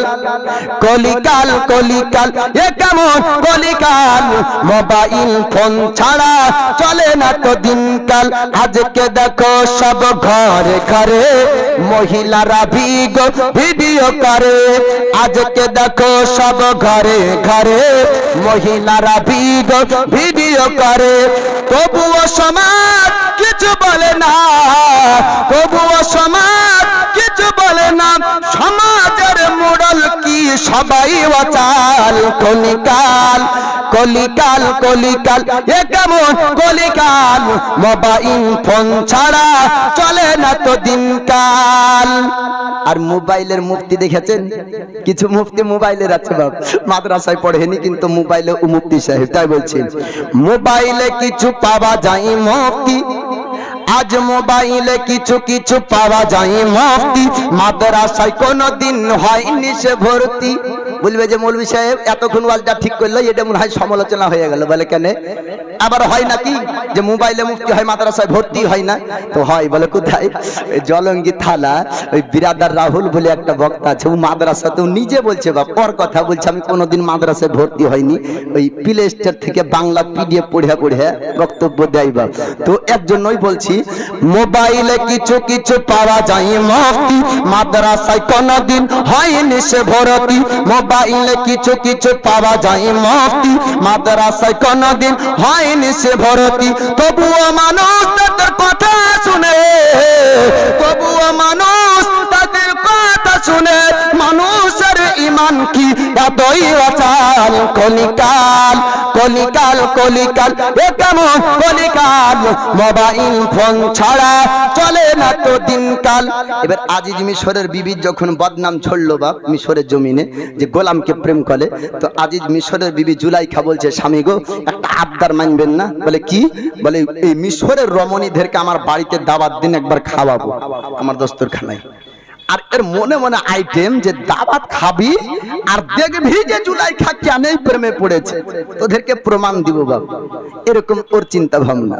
কলিকাল, কলিকাল এ কেমন কলিকাল, মোবাইল ফোন ছাড়া চলে না তো দিনকাল। আজকে দেখো সব ঘরে ঘরে মহিলারা ভিডিও করে, আজকে দেখো সব ঘরে ঘরে মহিলারা ভিডিও করে। তবুও সমাজ কিছু বলে না, তবুও সমাজ কিছু বলে না, সমাজের মোড়ল কি সবাই অচাল। কলিকাল, কলিকাল, কলিকাল এ কেমন কলিকাল, মোবাইল ফোন ছাড়া চলে না তো দিনকাল। আর মোবাইলের মুফতি দেখেছেন? কিছু মুফতি মোবাইলের আছে বাপ, মাদ্রাসায় পড়েনি কিন্তু মোবাইলে ও মুফতি সাহেব। তাই বলছেন মোবাইলে কিছু পাওয়া যায় মুফতি, আজ মোবাইলে কিছু কিছু পাওয়া যায় মুফতি, মাদ্রাসায় কোনদিন হয়নি সে ভর্তি। বলবে যে মৌলভী সাহেব এতক্ষণ ওয়াজটা ঠিক করলো, এটা মনে হয় সমালোচনা হয়ে গেল। বলে কেন? আবার হয় নাকি যে মোবাইলে মুফতি হয়, মাদ্রাসায় ভর্তি হয় না? তো হয়। বলে কোথায়? জলঙ্গি থানা ওই বিরাদার রাহুল বলে একটা বক্তা আছে, ও মাদ্রাসাতেও নিজে বলছে বাপ, ওর কথা বলছে আমি কোনোদিন মাদ্রাসায় ভর্তি হয়নি, ওই প্লে স্টোর থেকে বাংলা পিডিএফ পড়ে পড়ে বক্তব্য দেয় বাপ। তো এর জন্যই বলছি মোবাইলে কিছু কিছু পাওয়া যায় মুফতি, মাদ্রাসায় কোনোদিন হয়নি সে ভর্তি। মোবাইলে কিছু কিছু পাওয়া যায় মুফতি, মাদ্রাসায় কোনোদিন হয়নি সে ভর্তি। তবুও মানুষ তাদের কথা শুনে, তবুও মানুষ তাদের কথা শুনে, মানুষের ইমান কি যতই অচান কলিকাল কলিকাল কলিকাল এ কেমন কলিকাল মোবাইল ফোন ছাড়া চলে না তো দিনকাল। এবার আজিজ মিশরের বিবি যখন বদনাম ছড়লো বাপ মিশরের জমিনে যে গোলামকে প্রেম করে, তো আজিজ মিশরের বিবি জুলাইখা বলছে স্বামী গো একটা আবদার মানবেন না? বলে কি? বলে এই মিশরের রমণীদেরকে আমার বাড়িতে দাওয়াত দিন, একবার খাওয়াবো আমার দস্তরখানায়। আর এর মনে মনে আইটেম যে দাওয়াত খাবি আর দেখবি যে জুলাইখা কেন প্রেমে পড়েছে, তোদেরকে প্রমাণ দিব বাবা, এরকম ওর চিন্তা ভাবনা।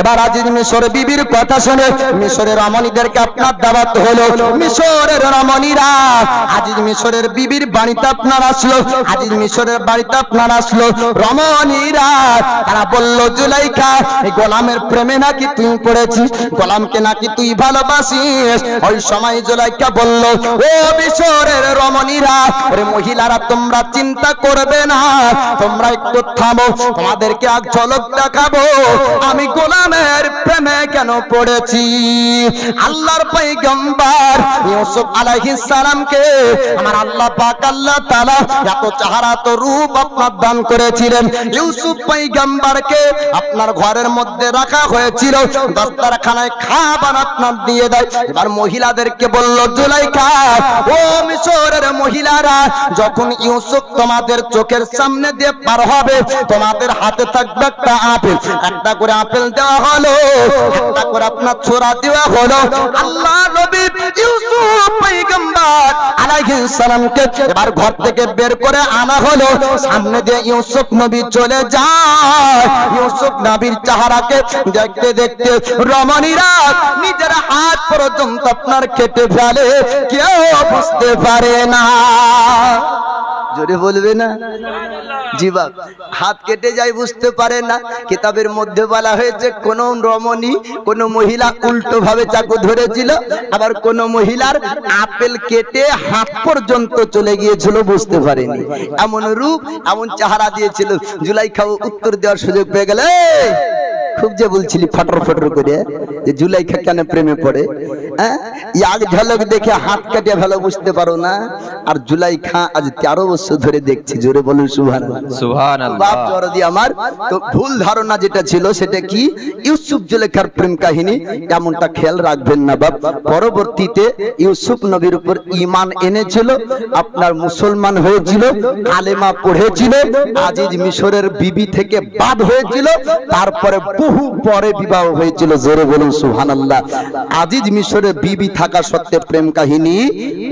এবার আজিজ মিশরের বিবির কথা শুনে মিশরের রমণীদেরকে আপনার দাওয়াত হলো। মিশরের রমণীরা আজিজ মিশরের বিবির বাড়িতে আপনার আসলো, আজিজ মিশরের বাড়িতে আপনার আসলো রমণীরা। তারা বলল জুলাইখা এই গোলামের প্রেমে নাকি তুই পড়েছিস, গোলামকে নাকি তুই ভালোবাসিস। ওই সময় জুলাইখা বলল ও মিশরের রমণীরা, ওরে মহিলারা তোমরা চিন্তা করবে না, তোমরা একটু থামো, তোমাদেরকে এক ঝলক দেখাবো আমি গোলামের প্রেমে কেন পড়েছি। আল্লাহর পয়গম্বর ইউসুফ আলাইহিস সালামকে আমার আল্লাহ পাক আল্লাহ তাআলা এত চেহারা তো রূপ আপনার দান করেছিলেন। ইউসুফ পয়গম্বরকে আপনার ঘরের মধ্যে রাখা হয়েছিল, দস্তরখানায় খাবার আপনার দিয়ে দেয়। এবার মহিলাদেরকে বলল জুলাইখা ও মিশরের মহিলারা, যখন ইউসুফ তোমাদের চোখের সামনে দিয়ে পার হবে তোমাদের হাতে থাকবে একটা আপেল, একটা করে আপেল দেওয়া হলো, একটা করে আপনার ছোরা দেওয়া হলো। আল্লাহ নবী ইউসুফ পয়গম্বর আলাইহিস সালামকে এবার ঘর থেকে বের করে আনা হলো, সামনে দিয়ে ইউসুফ নবী চলে যায়। ইউসুফ নবীর চেহারাকে দেখতে দেখতে রমণীরা নিজের হাত পর্যন্ত আপনার কেটে ফেলে, কেউ বুঝতে পারে না। জোরে বলবে না? জি বাপ, হাত কেটে যায় বুঝতে পারে না। কিতাবের মধ্যে বলা হয়েছে কোন রমণী কোন মহিলা উল্টো ভাবে চাকু ধরেছিল, আবার কোন মহিলার আপেল কেটে হাত পর্যন্ত চলে গিয়েছিল, বুঝতে পারেনি। এমন রূপ এমন চেহারা দিয়েছিল। জুলাইখা উত্তর দেওয়ার সুযোগ পেয়ে গেলে খুব যে বলছিলি ফটর ফটর করে যে জুলাইখা কেন প্রেমে পড়ে, এক ঝলক দেখে হাত কাটিয়ে ভালো বুঝতে পারো না। আর জুলাইখা আজ 13 বছর ধরে দেখছি, জোরে বলুন সুবহানাল্লাহ সুবহানাল্লাহ। বাপ জরদি আমার তো ভুল ধারণা যেটা ছিল সেটা কি ইউসুফ জুলাইখার প্রেম কাহিনী, এমনটা খেয়াল রাখবেন না বাপ। পরবর্তীতে ইউসুফ নবীর উপর ঈমান এনেছিল, আপনার মুসলমান হয়েছিল, কালেমা পড়েছিল, আজিজ মিশরের বিবি থেকে বাদ হয়েছিল, তারপরে বহু পরে বিবাহ হয়েছিল, জোরে বলুন সুবহানাল্লাহ। আজিজ মিশরের বিবি থাকা সত্ত্বেও প্রেম কাহিনী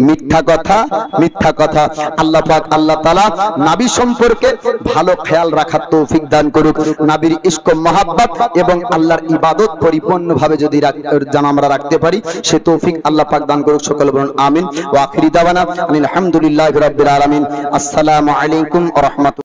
মিথ্যা কথা, মিথ্যা কথা। আল্লাহ পাক আল্লাহ তাআলা নবী সম্পর্কে ভালো খেয়াল রাখার তৌফিক দান করুক। নবীর ইশক মহব্বত এবং আল্লাহর ইবাদত পরিপূর্ণভাবে যদি আমরা রাখতে পারি সে তৌফিক আল্লাহ পাক দান করুক। সকলে বলুন আমিন। ওয়া আখিরি দাওয়ানা আলহামদুলিল্লাহি রাব্বিল আলামিন। আসসালামু আলাইকুম ওয়া রাহমাতুল্লাহ।